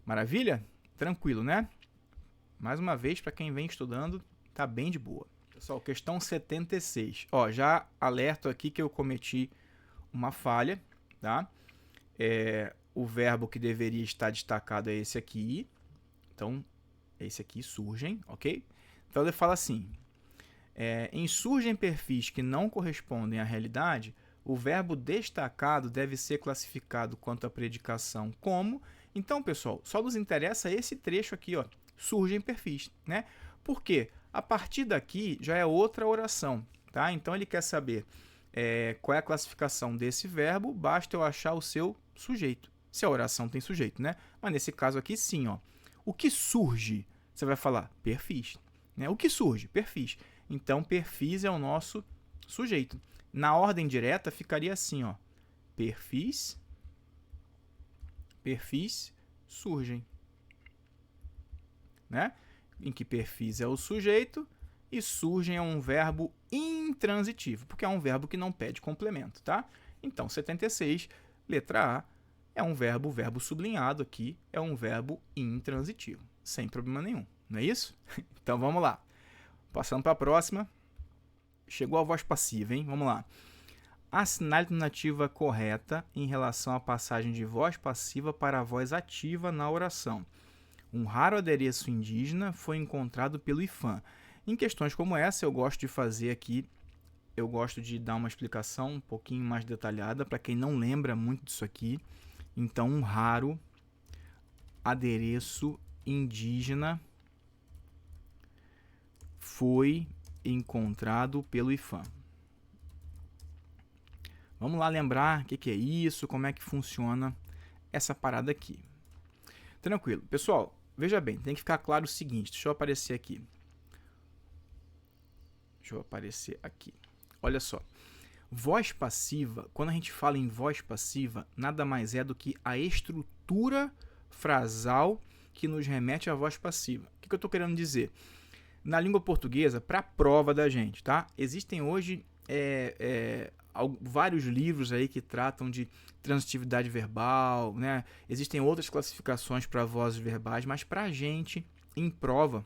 Maravilha? Tranquilo, né? Mais uma vez, para quem vem estudando, tá bem de boa. Pessoal, questão 76. Ó, já alerto aqui que eu cometi uma falha, tá? O verbo que deveria estar destacado é esse aqui. Então, esse aqui, surgem, ok? Então, ele fala assim, em surgem perfis que não correspondem à realidade, o verbo destacado deve ser classificado quanto à predicação como... Então, pessoal, só nos interessa esse trecho aqui, ó, surgem perfis, né? Por quê? A partir daqui já é outra oração, tá? Então, ele quer saber qual é a classificação desse verbo, basta eu achar o seu sujeito. Se a oração tem sujeito, né? Mas nesse caso aqui, sim, ó. O que surge? Você vai falar perfis, né? O que surge? Perfis. Então, perfis é o nosso sujeito. Na ordem direta ficaria assim, ó. Perfis surgem, né? Em que perfis é o sujeito e surgem é um verbo intransitivo, porque é um verbo que não pede complemento, tá? Então, 76, letra A, é um verbo sublinhado aqui, é um verbo intransitivo, sem problema nenhum, não é isso? Então, vamos lá. Passando para a próxima. Chegou a voz passiva, hein? Vamos lá. Assinale a alternativa correta em relação à passagem de voz passiva para a voz ativa na oração. Um raro adereço indígena foi encontrado pelo IFAM. Em questões como essa, eu gosto de fazer aqui, eu gosto de dar uma explicação um pouquinho mais detalhada para quem não lembra muito disso aqui. Então, um raro adereço indígena foi encontrado pelo IFAM. Vamos lá lembrar o que é isso, como é que funciona essa parada aqui. Tranquilo. Pessoal, veja bem, tem que ficar claro o seguinte. Deixa eu aparecer aqui. Olha só. Voz passiva, quando a gente fala em voz passiva, nada mais é do que a estrutura frasal que nos remete à voz passiva. O que eu estou querendo dizer? Na língua portuguesa, para a prova da gente, tá? Existem hoje vários livros aí que tratam de transitividade verbal, né? Existem outras classificações para vozes verbais, mas para a gente, em prova,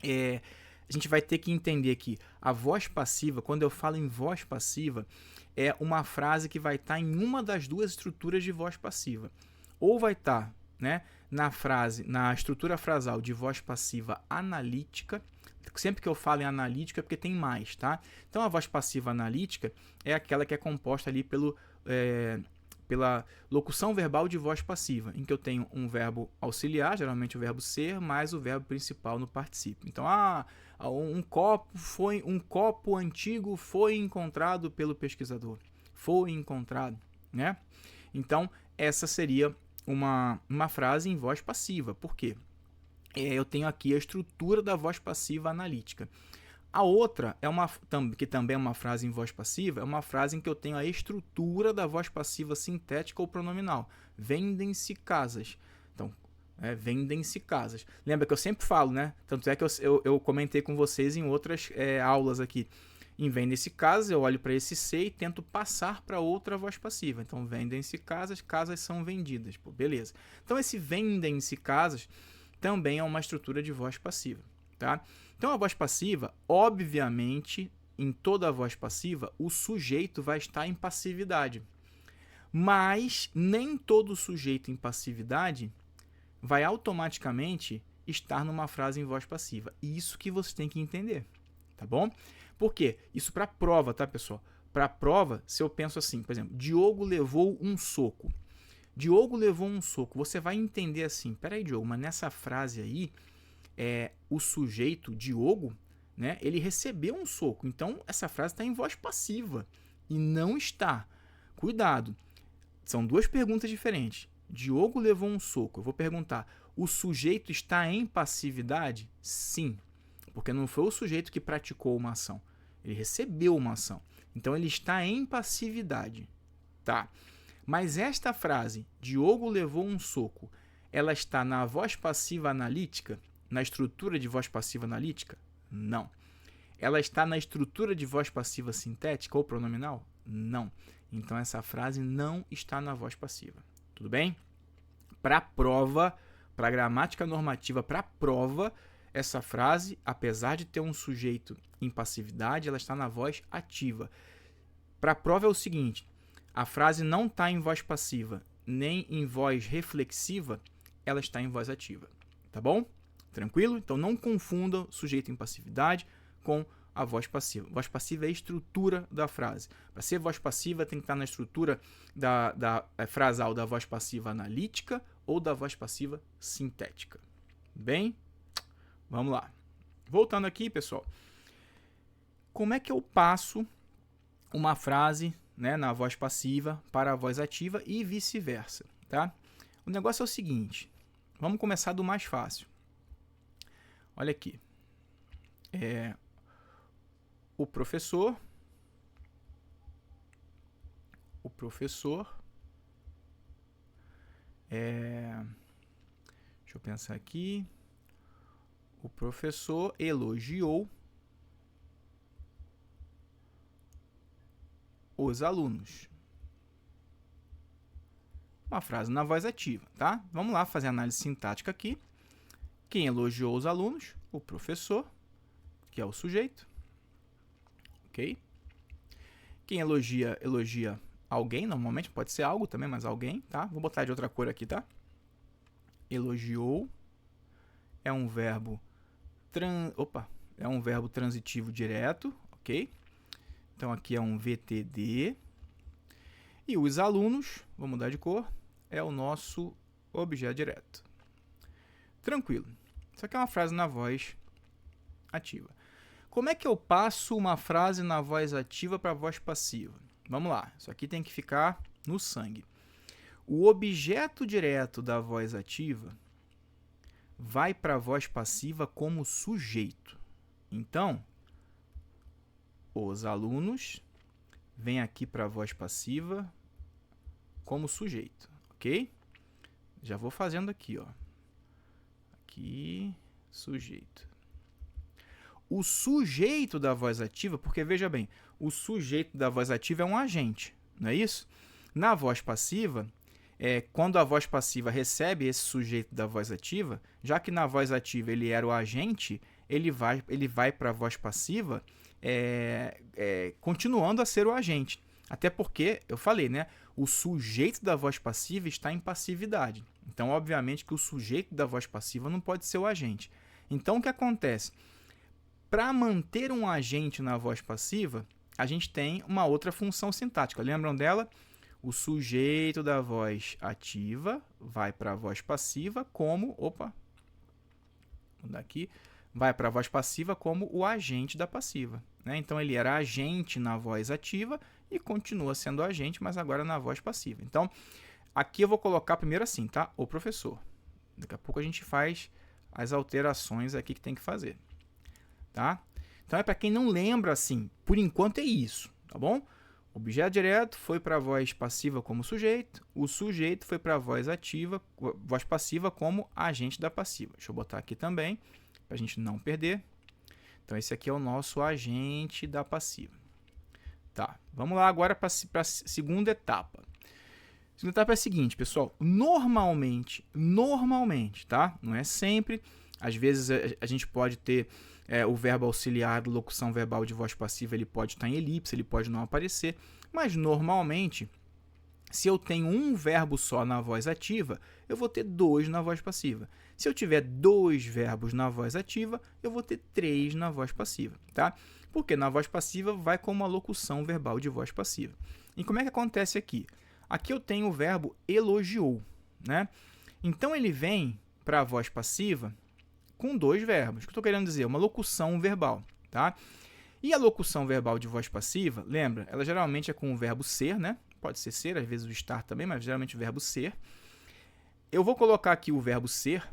a gente vai ter que entender que a voz passiva, quando eu falo em voz passiva, é uma frase que vai estar em uma das duas estruturas de voz passiva. Ou vai estar, né, na estrutura frasal de voz passiva analítica. Sempre que eu falo em analítica é porque tem mais, tá? Então, a voz passiva analítica é aquela que é composta ali pela locução verbal de voz passiva, em que eu tenho um verbo auxiliar, geralmente o verbo ser, mais o verbo principal no particípio. Então, um copo antigo foi encontrado pelo pesquisador. Foi encontrado, né? Então, essa seria uma frase em voz passiva. Por quê? Eu tenho aqui a estrutura da voz passiva analítica. A outra, que também é uma frase em voz passiva, é uma frase em que eu tenho a estrutura da voz passiva sintética ou pronominal. Vendem-se casas. Então, vendem-se casas. Lembra que eu sempre falo, né? Tanto é que eu comentei com vocês em outras aulas aqui. Em vendem-se casas, eu olho para esse ser e tento passar para outra voz passiva. Então, vendem-se casas, casas são vendidas. Pô, beleza. Então, esse vendem-se casas também é uma estrutura de voz passiva, tá? Então, a voz passiva, obviamente, em toda a voz passiva, o sujeito vai estar em passividade. Mas nem todo sujeito em passividade vai automaticamente estar numa frase em voz passiva. Isso que você tem que entender, tá bom? Por quê? Isso para prova, tá, pessoal? Para prova, se eu penso assim, por exemplo, Diogo levou um soco. Diogo levou um soco. Você vai entender assim, peraí, Diogo, mas nessa frase aí, o sujeito, Diogo, né, ele recebeu um soco. Então, essa frase está em voz passiva e não está. Cuidado, são duas perguntas diferentes. Diogo levou um soco. Eu vou perguntar, o sujeito está em passividade? Sim, porque não foi o sujeito que praticou uma ação. Ele recebeu uma ação. Então, ele está em passividade. Tá? Mas esta frase, Diogo levou um soco, ela está na voz passiva analítica? Na estrutura de voz passiva analítica? Não. Ela está na estrutura de voz passiva sintética ou pronominal? Não. Então, essa frase não está na voz passiva. Tudo bem? Para a prova, para a gramática normativa, para a prova, essa frase, apesar de ter um sujeito em passividade, ela está na voz ativa. Para a prova é o seguinte, a frase não está em voz passiva, nem em voz reflexiva, ela está em voz ativa. Tá bom? Tranquilo? Então não confunda sujeito em passividade com a voz passiva. Voz passiva é a estrutura da frase. Para ser voz passiva tem que estar na estrutura da frasal da voz passiva analítica ou da voz passiva sintética. Bem, vamos lá. Voltando aqui, pessoal. Como é que eu passo uma frase, né, na voz passiva para a voz ativa e vice-versa, tá? O negócio é o seguinte. Vamos começar do mais fácil. Olha aqui. O professor o professor. Deixa eu pensar aqui. O professor elogiou os alunos. Uma frase na voz ativa, tá? Vamos lá fazer a análise sintática aqui. Quem elogiou os alunos? O professor, que é o sujeito. Ok? Quem elogia alguém, normalmente pode ser algo também, mas alguém, tá? Vou botar de outra cor aqui, tá? Elogiou é um verbo transitivo direto, ok? Então aqui é um VTD. E os alunos, vou mudar de cor, é o nosso objeto direto. Tranquilo. Isso aqui é uma frase na voz ativa. Como é que eu passo uma frase na voz ativa para a voz passiva? Vamos lá, isso aqui tem que ficar no sangue. O objeto direto da voz ativa vai para a voz passiva como sujeito. Então, os alunos vêm aqui para a voz passiva como sujeito, ok? Já vou fazendo aqui, ó. Aqui, sujeito. O sujeito da voz ativa, porque veja bem, o sujeito da voz ativa é um agente, não é isso? Na voz passiva, quando a voz passiva recebe esse sujeito da voz ativa, já que na voz ativa ele era o agente, ele vai para a voz passiva continuando a ser o agente. Até porque, eu falei, né? O sujeito da voz passiva está em passividade. Então, obviamente que o sujeito da voz passiva não pode ser o agente. Então, o que acontece? Para manter um agente na voz passiva, a gente tem uma outra função sintática. Lembram dela? O sujeito da voz ativa vai para a voz passiva como... Opa! Vou mudar aqui. Vai para a voz passiva como o agente da passiva, né? Então, ele era agente na voz ativa e continua sendo agente, mas agora na voz passiva. Então, aqui eu vou colocar primeiro assim, tá? O professor. Daqui a pouco a gente faz as alterações aqui que tem que fazer, tá? Então, é para quem não lembra, assim, por enquanto é isso, tá bom? O objeto direto foi para a voz passiva como sujeito, o sujeito foi para a voz ativa, voz passiva como agente da passiva. Deixa eu botar aqui também, para a gente não perder. Então, esse aqui é o nosso agente da passiva. Tá, vamos lá agora para a segunda etapa. A segunda etapa é a seguinte, pessoal. Normalmente, tá? Não é sempre. Às vezes a gente pode ter o verbo auxiliar da locução verbal de voz passiva, ele pode estar em elipse, ele pode não aparecer. Mas normalmente, se eu tenho um verbo só na voz ativa, eu vou ter 2 na voz passiva. Se eu tiver 2 verbos na voz ativa, eu vou ter 3 na voz passiva, tá? Porque na voz passiva vai com uma locução verbal de voz passiva. E como é que acontece aqui? Aqui eu tenho o verbo elogiou, né? Então, ele vem para a voz passiva com 2 verbos. O que eu estou querendo dizer? Uma locução verbal, tá? E a locução verbal de voz passiva, lembra? Ela geralmente é com o verbo ser, né? Pode ser, às vezes o estar também, mas geralmente o verbo ser. Eu vou colocar aqui o verbo ser,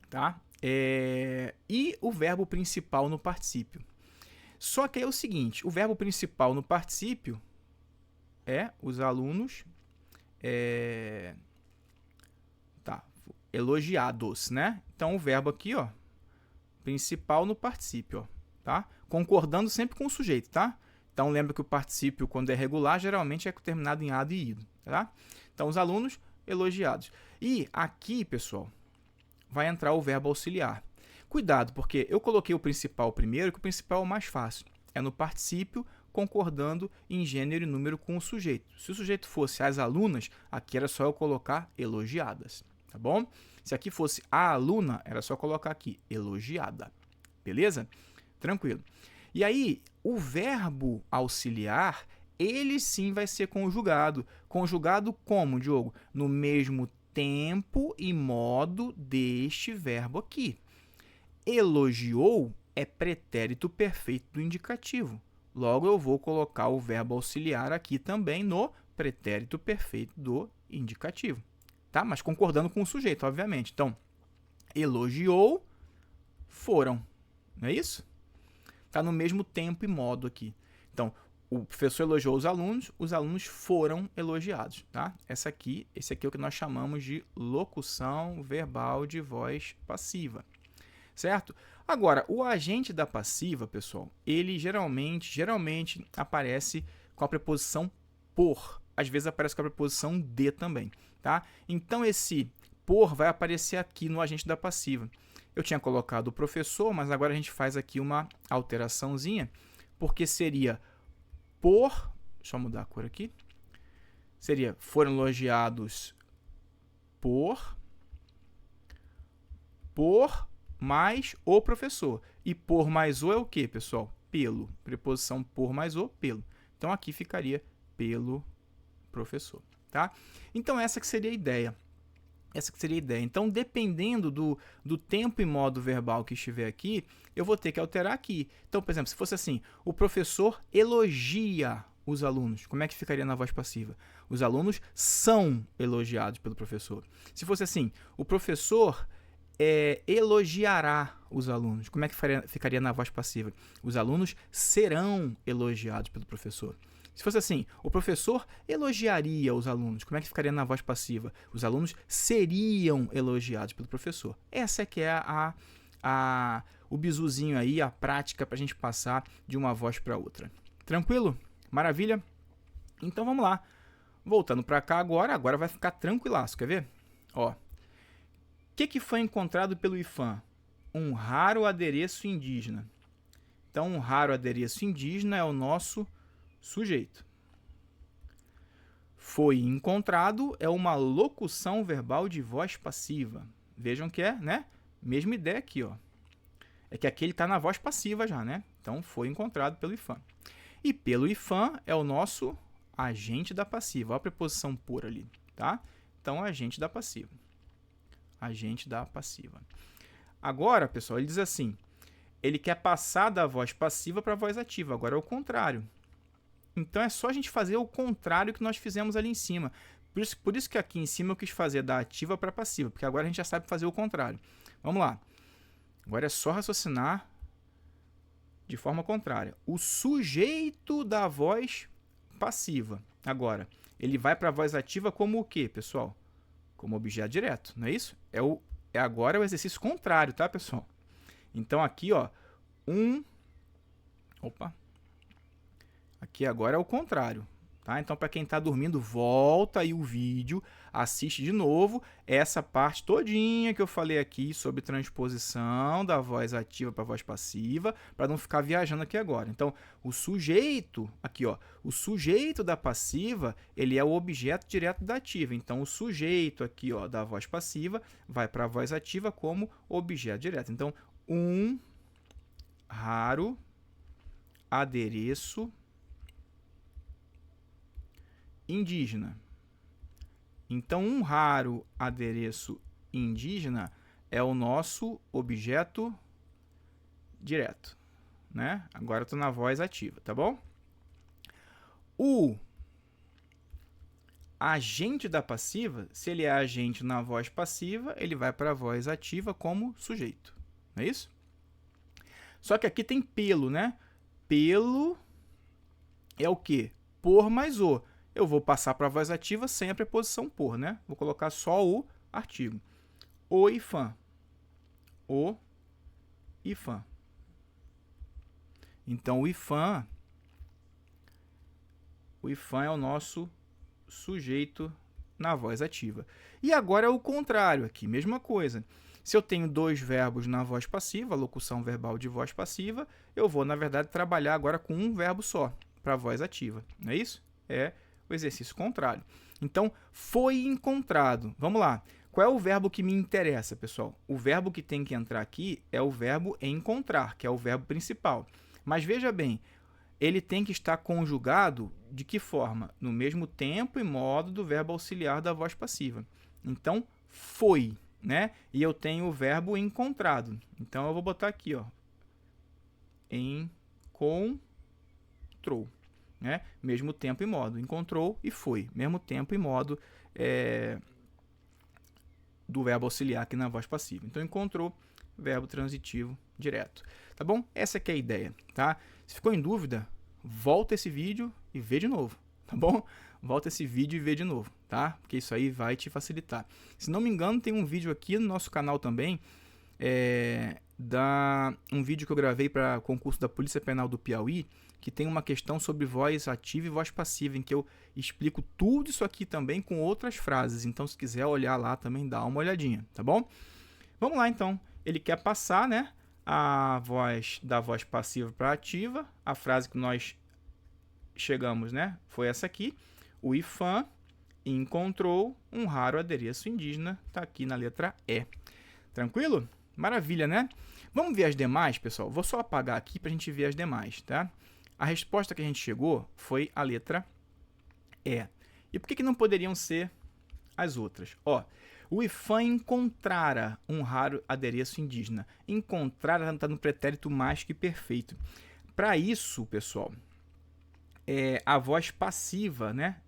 tá? E o verbo principal no particípio. Só que é o seguinte, o verbo principal no particípio é os alunos elogiados, né? Então, o verbo aqui, ó, principal no particípio, ó, tá? Concordando sempre com o sujeito, tá? Então, lembra que o particípio, quando é regular, geralmente é terminado em ado e ido, tá? Então, os alunos elogiados. E aqui, pessoal, vai entrar o verbo auxiliar. Cuidado, porque eu coloquei o principal primeiro, que o principal é o mais fácil. É no particípio, concordando em gênero e número com o sujeito. Se o sujeito fosse as alunas, aqui era só eu colocar elogiadas, tá bom? Se aqui fosse a aluna, era só colocar aqui elogiada, beleza? Tranquilo. E aí, o verbo auxiliar, ele sim vai ser conjugado. Conjugado como, Diogo? No mesmo tempo e modo deste verbo aqui. Elogiou é pretérito perfeito do indicativo. Logo, eu vou colocar o verbo auxiliar aqui também no pretérito perfeito do indicativo. Tá? Mas concordando com o sujeito, obviamente. Então, elogiou, foram. Não é isso? Está no mesmo tempo e modo aqui. Então, o professor elogiou os alunos foram elogiados, tá? Esse aqui é o que nós chamamos de locução verbal de voz passiva, certo? Agora, o agente da passiva, pessoal, ele geralmente aparece com a preposição por. Às vezes aparece com a preposição de também, tá? Então, esse por vai aparecer aqui no agente da passiva. Eu tinha colocado o professor, mas agora a gente faz aqui uma alteraçãozinha, porque seria por, deixa eu mudar a cor aqui, seria foram elogiados por mais o professor. E por mais o é o que, pessoal? Pelo. Preposição por mais o, pelo. Então, aqui ficaria pelo professor, tá? Então, essa que seria a ideia. Então, dependendo do tempo e modo verbal que estiver aqui, eu vou ter que alterar aqui. Então, por exemplo, se fosse assim, o professor elogia os alunos. Como é que ficaria na voz passiva? Os alunos são elogiados pelo professor. Se fosse assim, o professor elogiará os alunos. Como é que ficaria na voz passiva? Os alunos serão elogiados pelo professor. Se fosse assim, o professor elogiaria os alunos. Como é que ficaria na voz passiva? Os alunos seriam elogiados pelo professor. Essa é que é o bizuzinho aí, a prática para a gente passar de uma voz para outra. Tranquilo? Maravilha? Então vamos lá. Voltando para cá agora vai ficar tranquilaço. Quer ver? Ó. O que foi encontrado pelo IPHAN? Um raro adereço indígena. Então, um raro adereço indígena é o nosso sujeito. Foi encontrado é uma locução verbal de voz passiva. Vejam que é, né? Mesma ideia aqui, ó. É que aqui ele está na voz passiva já, né? Então, foi encontrado pelo IPHAN. E pelo IPHAN é o nosso agente da passiva. Olha a preposição por ali, tá? Então, agente da passiva. Agente da passiva. Agora, pessoal, ele diz assim, ele quer passar da voz passiva para a voz ativa. Agora é o contrário. Então, é só a gente fazer o contrário que nós fizemos ali em cima. Por isso que aqui em cima eu quis fazer da ativa para a passiva, porque agora a gente já sabe fazer o contrário. Vamos lá. Agora é só raciocinar de forma contrária. O sujeito da voz passiva. Agora, ele vai para a voz ativa como o quê, pessoal? Como objeto direto, não é isso? Agora o exercício contrário, tá, pessoal? Então, aqui, ó, aqui agora é o contrário, tá? Então, para quem está dormindo, volta aí o vídeo, assiste de novo essa parte todinha que eu falei aqui sobre transposição da voz ativa para a voz passiva, para não ficar viajando aqui agora. Então, o sujeito, aqui, ó, o sujeito da passiva, ele é o objeto direto da ativa. Então, o sujeito aqui, ó, da voz passiva vai para a voz ativa como objeto direto. Então, um raro adereço indígena. Então, um raro adereço indígena é o nosso objeto direto, né? Agora eu estou na voz ativa, tá bom? O agente da passiva, se ele é agente na voz passiva, ele vai para a voz ativa como sujeito, não é isso? Só que aqui tem pelo, né? Pelo é o quê? Por mais o. Eu vou passar para a voz ativa sem a preposição por, né? Vou colocar só o artigo. O IPHAN. O IPHAN. Então, o IPHAN é o nosso sujeito na voz ativa. E agora é o contrário aqui, mesma coisa. Se eu tenho dois verbos na voz passiva, locução verbal de voz passiva, eu vou, na verdade, trabalhar agora com um verbo só para a voz ativa. Não é isso? É o exercício contrário. Então, foi encontrado. Vamos lá. Qual é o verbo que me interessa, pessoal? O verbo que tem que entrar aqui é o verbo encontrar, que é o verbo principal. Mas veja bem, ele tem que estar conjugado de que forma? No mesmo tempo e modo do verbo auxiliar da voz passiva. Então, foi, né? E eu tenho o verbo encontrado. Então, eu vou botar aqui, ó. Encontrou. Né? Mesmo tempo e modo. Encontrou e foi. Mesmo tempo e modo do verbo auxiliar aqui na voz passiva. Então, encontrou, verbo transitivo direto. Tá bom? Essa que é a ideia. Tá? Se ficou em dúvida, volta esse vídeo e vê de novo, tá bom? Volta esse vídeo e vê de novo, tá? Porque isso aí vai te facilitar. Se não me engano, tem um vídeo aqui no nosso canal também, um vídeo que eu gravei para concurso da Polícia Penal do Piauí, que tem uma questão sobre voz ativa e voz passiva, em que eu explico tudo isso aqui também com outras frases. Então, se quiser olhar lá também, dá uma olhadinha, tá bom? Vamos lá, então. Ele quer passar, né, a voz da voz passiva para ativa. A frase que nós chegamos, né, foi essa aqui. O IPHAN encontrou um raro adereço indígena. Está aqui na letra E. Tranquilo? Maravilha, né? Vamos ver as demais, pessoal? Vou só apagar aqui para a gente ver as demais, tá? A resposta que a gente chegou foi a letra E. E por que não poderiam ser as outras? Ó, o IPHAN encontrara um raro adereço indígena. Encontrar está no pretérito mais que perfeito. Para isso, pessoal, a voz passiva, né?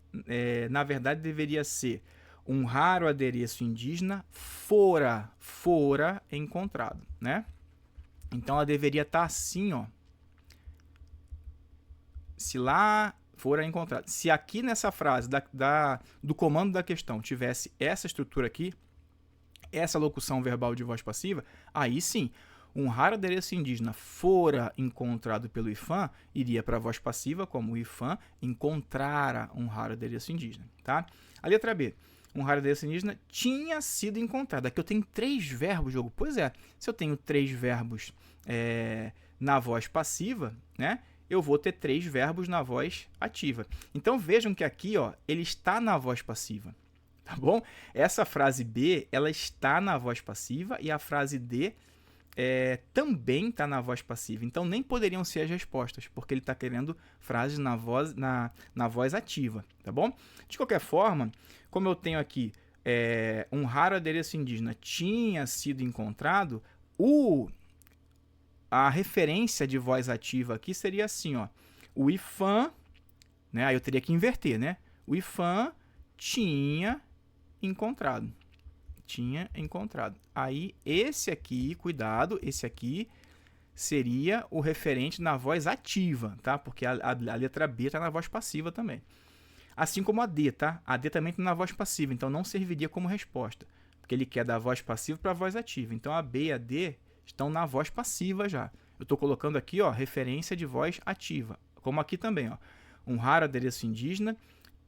Na verdade, deveria ser um raro adereço indígena fora encontrado, né? Então, ela deveria estar assim, ó. Se lá fora encontrado. Se aqui nessa frase do comando da questão tivesse essa estrutura aqui, essa locução verbal de voz passiva, aí sim, um raro adereço indígena fora encontrado pelo IPHAN, iria para a voz passiva, como o IPHAN encontrara um raro adereço indígena, tá? A letra B, um raro adereço indígena tinha sido encontrado. Aqui eu tenho 3 verbos, jogo. Pois é, se eu tenho 3 verbos na voz passiva, né, eu vou ter 3 verbos na voz ativa. Então, vejam que aqui, ó, ele está na voz passiva, tá bom? Essa frase B, ela está na voz passiva e a frase D também está na voz passiva. Então, nem poderiam ser as respostas, porque ele está querendo frases na voz ativa, tá bom? De qualquer forma, como eu tenho aqui um raro adereço indígena tinha sido encontrado, a referência de voz ativa aqui seria assim, ó. O IPHAN, né? Aí eu teria que inverter, né? O IPHAN tinha encontrado. Aí, esse aqui, cuidado, esse aqui seria o referente na voz ativa, tá? Porque a letra B está na voz passiva também. Assim como a D, tá? A D também está na voz passiva, então não serviria como resposta, porque ele quer da voz passiva para a voz ativa. Então, a B e a D estão na voz passiva já. Eu estou colocando aqui, ó, referência de voz ativa, como aqui também, ó. Um raro adereço indígena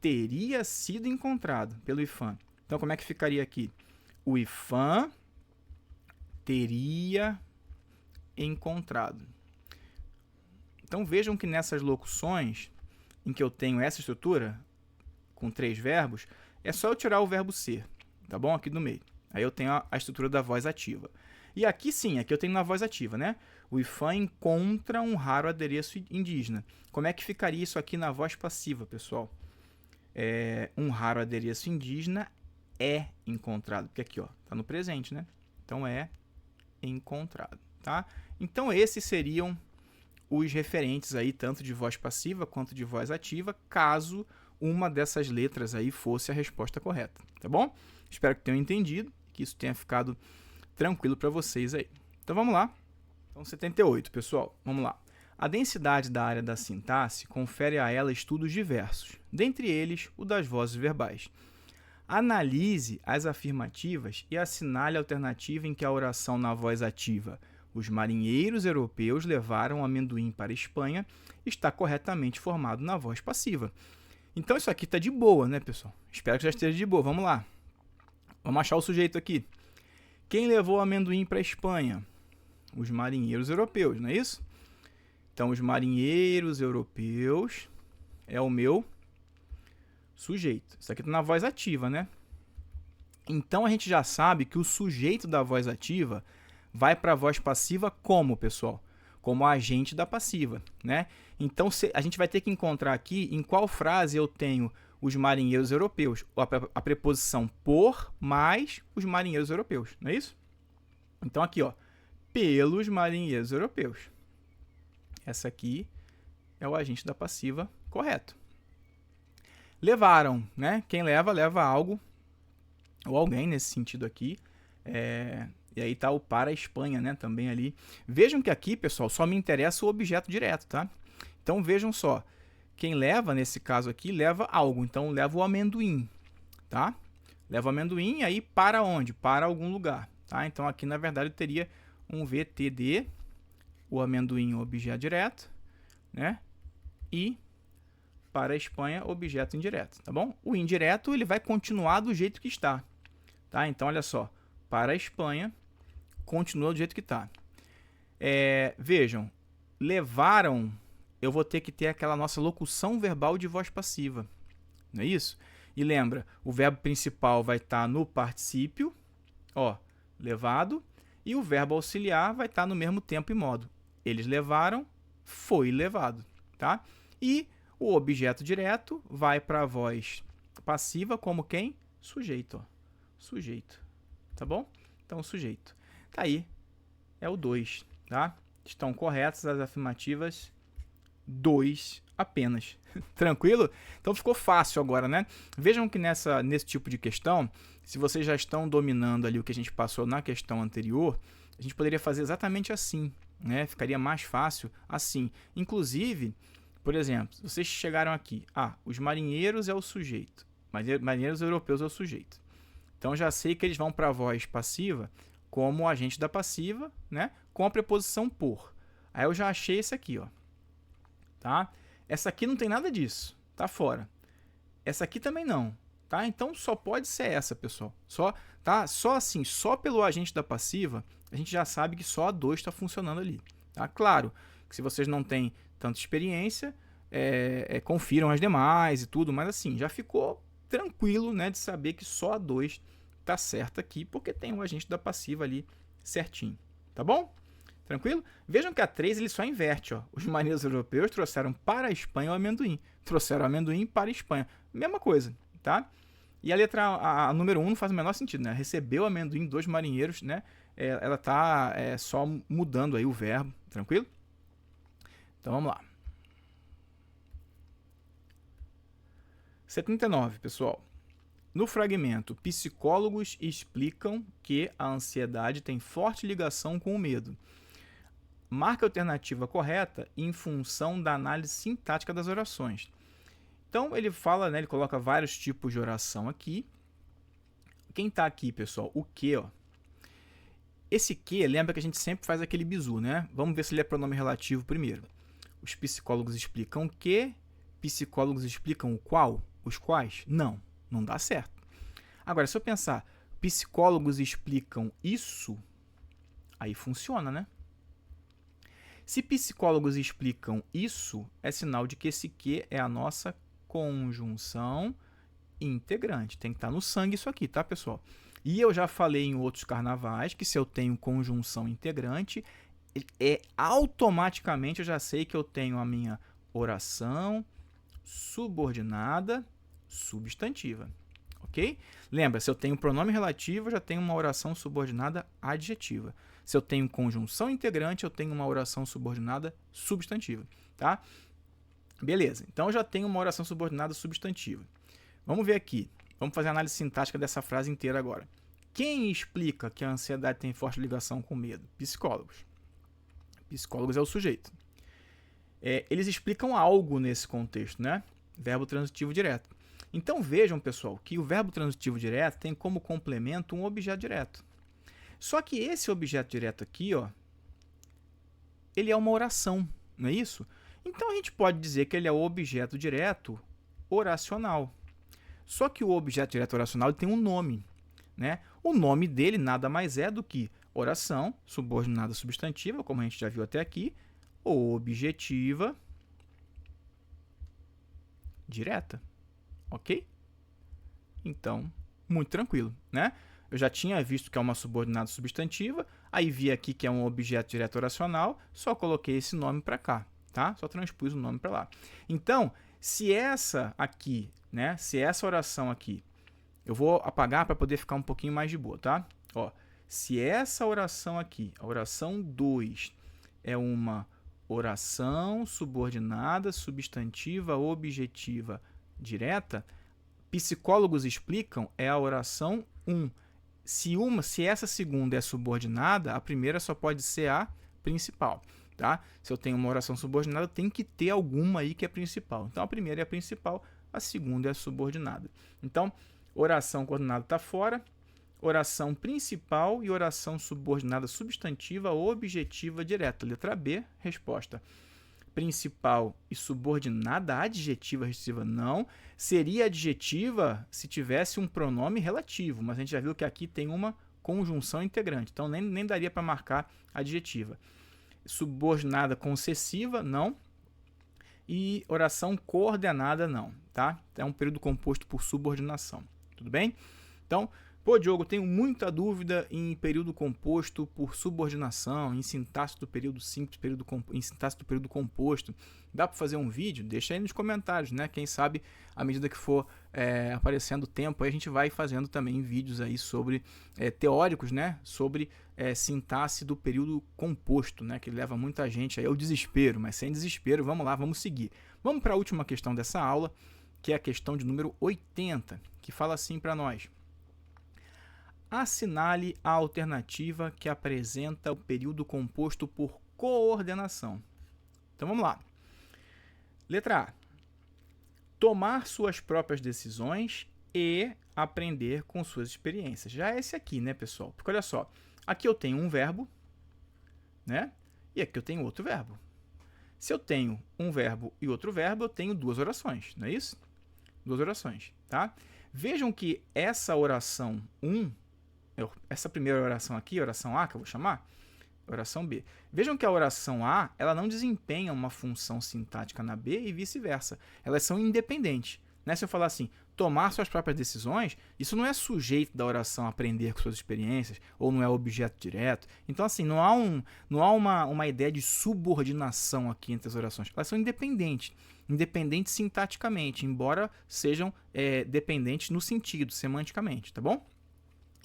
teria sido encontrado pelo IPHAN. Então, como é que ficaria aqui? O IPHAN teria encontrado. Então, vejam que nessas locuções em que eu tenho essa estrutura, com 3 verbos, é só eu tirar o verbo ser, tá bom? Aqui do meio. Aí eu tenho a estrutura da voz ativa. E aqui sim, aqui eu tenho na voz ativa, né? O IPHAN encontra um raro adereço indígena. Como é que ficaria isso aqui na voz passiva, pessoal? Um raro adereço indígena é encontrado. Porque aqui, ó, tá no presente, né? Então, é encontrado, tá? Então, esses seriam os referentes aí, tanto de voz passiva quanto de voz ativa, caso uma dessas letras aí fosse a resposta correta, tá bom? Espero que tenham entendido, que isso tenha ficado tranquilo para vocês aí. Então, vamos lá. Então, 78, pessoal. Vamos lá. A densidade da área da sintaxe confere a ela estudos diversos, dentre eles o das vozes verbais. Analise as afirmativas e assinale a alternativa em que a oração na voz ativa "os marinheiros europeus levaram amendoim para a Espanha" está corretamente formado na voz passiva. Então, isso aqui está de boa, né, pessoal? Espero que já esteja de boa. Vamos lá. Vamos achar o sujeito aqui. Quem levou amendoim para a Espanha? Os marinheiros europeus, não é isso? Então, os marinheiros europeus é o meu sujeito. Isso aqui está na voz ativa, né? Então, a gente já sabe que o sujeito da voz ativa vai para a voz passiva como, pessoal? Como agente da passiva, né? Então, a gente vai ter que encontrar aqui em qual frase eu tenho os marinheiros europeus. A preposição por mais os marinheiros europeus, não é isso? Então, aqui, ó, pelos marinheiros europeus. Essa aqui é o agente da passiva correto. Levaram, né? Quem leva, leva algo ou alguém nesse sentido aqui. E aí tá o para a Espanha, né? Também ali. Vejam que aqui, pessoal, só me interessa o objeto direto, tá? Então, vejam só. Quem leva, nesse caso aqui, leva algo. Então, leva o amendoim, tá? Leva o amendoim, aí para onde? Para algum lugar, tá? Então, aqui, na verdade, eu teria um VTD, o amendoim, objeto direto, né? E para a Espanha, objeto indireto, tá bom? O indireto, ele vai continuar do jeito que está, tá? Então, olha só. Para a Espanha, continua do jeito que está. Vejam, levaram, eu vou ter que ter aquela nossa locução verbal de voz passiva, não é isso? E lembra, o verbo principal vai estar no particípio, ó, levado, e o verbo auxiliar vai estar no mesmo tempo e modo. Eles levaram, foi levado, tá? E o objeto direto vai para a voz passiva como quem? Sujeito, ó. Sujeito, tá bom? Então, sujeito. Tá aí, é o 2, tá? Estão corretas as afirmativas 2 apenas. Tranquilo? Então ficou fácil agora, né? Vejam que nesse tipo de questão, se vocês já estão dominando ali o que a gente passou na questão anterior, a gente poderia fazer exatamente assim, né? Ficaria mais fácil assim. Inclusive, por exemplo, vocês chegaram aqui, os marinheiros é o sujeito, marinheiros europeus é o sujeito. Então já sei que eles vão para a voz passiva como agente da passiva, né? Com a preposição por. Aí eu já achei esse aqui, ó. Tá? Essa aqui não tem nada disso, tá fora. Essa aqui também não, tá? Então só pode ser essa, pessoal. Só assim, só pelo agente da passiva, a gente já sabe que só a 2 está funcionando ali, tá? Claro que se vocês não têm tanta experiência, confiram as demais e tudo, mas assim, já ficou tranquilo, né, de saber que só a 2 tá certa aqui, porque tem o agente da passiva ali certinho, tá bom? Tranquilo? Vejam que a 3 ele só inverte, ó. Os marinheiros europeus trouxeram para a Espanha o amendoim. Trouxeram o amendoim para a Espanha. Mesma coisa, tá? E a letra a número 1 não faz o menor sentido, né? Recebeu o amendoim dos marinheiros, né? Ela tá só mudando aí o verbo, tranquilo? Então vamos lá. 79, pessoal. No fragmento, psicólogos explicam que a ansiedade tem forte ligação com o medo. Marca a alternativa correta em função da análise sintática das orações. Então, ele fala, né, ele coloca vários tipos de oração aqui. Quem está aqui, pessoal? O que, ó? Esse que, lembra que a gente sempre faz aquele bizu, né? Vamos ver se ele é pronome relativo primeiro. Os psicólogos explicam o que, psicólogos explicam o qual, os quais? Não, não dá certo. Agora, se eu pensar, psicólogos explicam isso, aí funciona, né? Se psicólogos explicam isso, é sinal de que esse que é a nossa conjunção integrante. Tem que estar no sangue isso aqui, tá, pessoal? E eu já falei em outros carnavais que se eu tenho conjunção integrante, automaticamente eu já sei que eu tenho a minha oração subordinada substantiva. Ok? Lembra, se eu tenho pronome relativo, eu já tenho uma oração subordinada adjetiva. Se eu tenho conjunção integrante, eu tenho uma oração subordinada substantiva, tá? Beleza, então eu já tenho uma oração subordinada substantiva. Vamos ver aqui, vamos fazer a análise sintática dessa frase inteira agora. Quem explica que a ansiedade tem forte ligação com o medo? Psicólogos. Psicólogos é o sujeito. Eles explicam algo nesse contexto, né? Verbo transitivo direto. Então vejam, pessoal, que o verbo transitivo direto tem como complemento um objeto direto. Só que esse objeto direto aqui, ó, ele é uma oração, não é isso? Então a gente pode dizer que ele é o objeto direto oracional. Só que o objeto direto oracional tem um nome, né? O nome dele nada mais é do que oração subordinada substantiva, como a gente já viu até aqui, ou objetiva direta. Ok? Então, muito tranquilo, né? Eu já tinha visto que é uma subordinada substantiva, aí vi aqui que é um objeto direto oracional, só coloquei esse nome para cá, tá? Só transpus o nome para lá. Então, se essa aqui, né? Se essa oração aqui, eu vou apagar para poder ficar um pouquinho mais de boa, tá? Ó, se essa oração aqui, a oração 2, é uma oração subordinada substantiva objetiva direta, psicólogos explicam é a oração 1. Se essa segunda é subordinada, a primeira só pode ser a principal. tá? Se eu tenho uma oração subordinada, tem que ter alguma aí que é principal. Então, a primeira é a principal, a segunda é a subordinada. Então, oração coordenada está fora, oração principal e oração subordinada substantiva ou objetiva direta. Letra B, resposta. Principal e subordinada adjetiva restritiva não. Seria adjetiva se tivesse um pronome relativo, mas a gente já viu que aqui tem uma conjunção integrante, então nem daria para marcar adjetiva. Subordinada concessiva, não. E oração coordenada, não, tá? É um período composto por subordinação, tudo bem? Então, pô, Diogo, tenho muita dúvida em período composto por subordinação, em sintaxe do período simples, em sintaxe do período composto. Dá para fazer um vídeo? Deixa aí nos comentários, né? Quem sabe, à medida que for aparecendo tempo, aí a gente vai fazendo também vídeos aí sobre teóricos, né? Sobre sintaxe do período composto, né? Que leva muita gente aí ao desespero, mas sem desespero, vamos lá, vamos seguir. Vamos para a última questão dessa aula, que é a questão de número 80, que fala assim para nós. Assinale a alternativa que apresenta o período composto por coordenação. Então vamos lá. Letra A. Tomar suas próprias decisões e aprender com suas experiências. Já é esse aqui, né, pessoal? Porque olha só, aqui eu tenho um verbo, né? E aqui eu tenho outro verbo. Se eu tenho um verbo e outro verbo, eu tenho duas orações, não é isso? Duas orações, tá? Vejam que essa oração 1, essa primeira oração aqui, oração A, que eu vou chamar, oração B. Vejam que a oração A, ela não desempenha uma função sintática na B e vice-versa. Elas são independentes. Né? Se eu falar assim, tomar suas próprias decisões, isso não é sujeito da oração aprender com suas experiências, ou não é objeto direto. Então, assim, não há uma ideia de subordinação aqui entre as orações. Elas são independentes. Independentes sintaticamente, embora sejam dependentes no sentido, semanticamente, tá bom?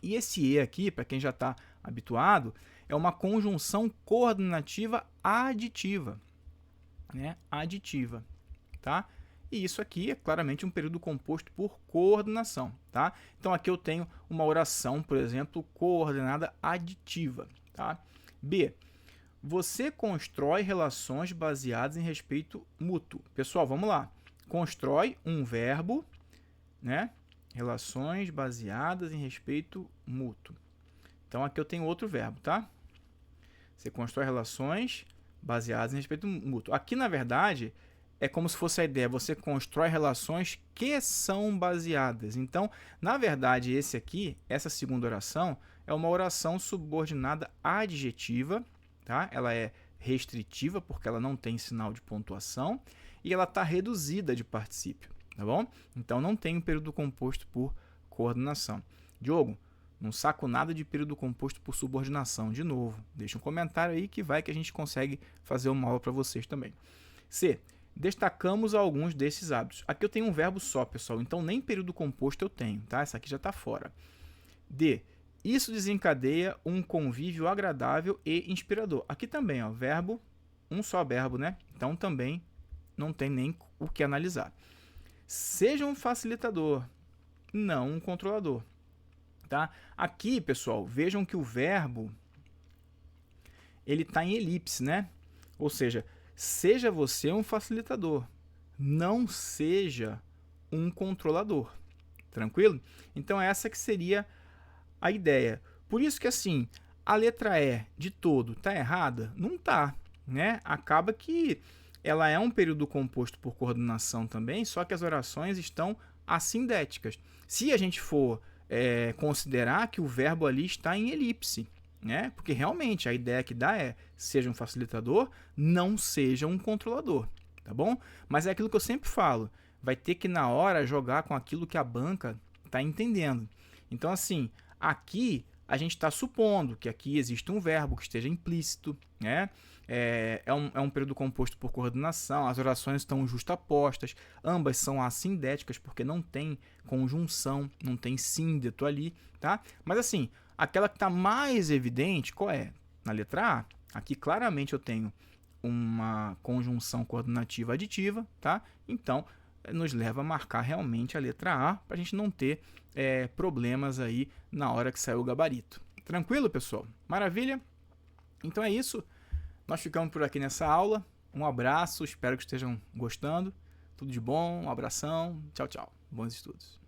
E esse E aqui, para quem já está habituado, é uma conjunção coordenativa aditiva, né? Aditiva, tá? E isso aqui é claramente um período composto por coordenação, tá? Então aqui eu tenho uma oração, por exemplo, coordenada aditiva, tá? B. Você constrói relações baseadas em respeito mútuo. Pessoal, vamos lá. Constrói um verbo, né? Relações baseadas em respeito mútuo. Então, aqui eu tenho outro verbo, tá? Você constrói relações baseadas em respeito mútuo. Aqui, na verdade, é como se fosse a ideia. Você constrói relações que são baseadas. Então, na verdade, essa segunda oração, é uma oração subordinada adjetiva, tá? Ela é restritiva, porque ela não tem sinal de pontuação, e ela está reduzida de particípio. Tá bom? Então, não tem um período composto por coordenação. Diogo, não saco nada de período composto por subordinação. De novo, deixa um comentário aí que vai que a gente consegue fazer uma aula para vocês também. C. Destacamos alguns desses hábitos. Aqui eu tenho um verbo só, pessoal, então nem período composto eu tenho, tá? Essa aqui já está fora. D. Isso desencadeia um convívio agradável e inspirador. Aqui também, ó, verbo, um só verbo, né? Então, também não tem nem o que analisar. Seja um facilitador, não um controlador. Tá? Aqui, pessoal, vejam que o verbo ele está em elipse, né? Ou seja, seja você um facilitador, não seja um controlador. Tranquilo? Então, essa que seria a ideia. Por isso que, assim, a letra E de todo está errada? Não está, né? Acaba que ela é um período composto por coordenação também, só que as orações estão assindéticas. Se a gente for considerar que o verbo ali está em elipse, né? Porque realmente a ideia que dá é seja um facilitador, não seja um controlador, tá bom? Mas é aquilo que eu sempre falo, vai ter que na hora jogar com aquilo que a banca está entendendo. Então, assim, aqui a gente está supondo que aqui existe um verbo que esteja implícito, né? É um período composto por coordenação, as orações estão justapostas, ambas são assindéticas porque não tem conjunção, não tem síndeto ali, tá? Mas assim, aquela que está mais evidente, qual é? Na letra A, aqui claramente eu tenho uma conjunção coordenativa aditiva, tá? Então, nos leva a marcar realmente a letra A para a gente não ter problemas aí na hora que sair o gabarito. Tranquilo, pessoal? Maravilha? Então é isso. Nós ficamos por aqui nessa aula. Um abraço, espero que estejam gostando. Tudo de bom, um abração, tchau, tchau. Bons estudos.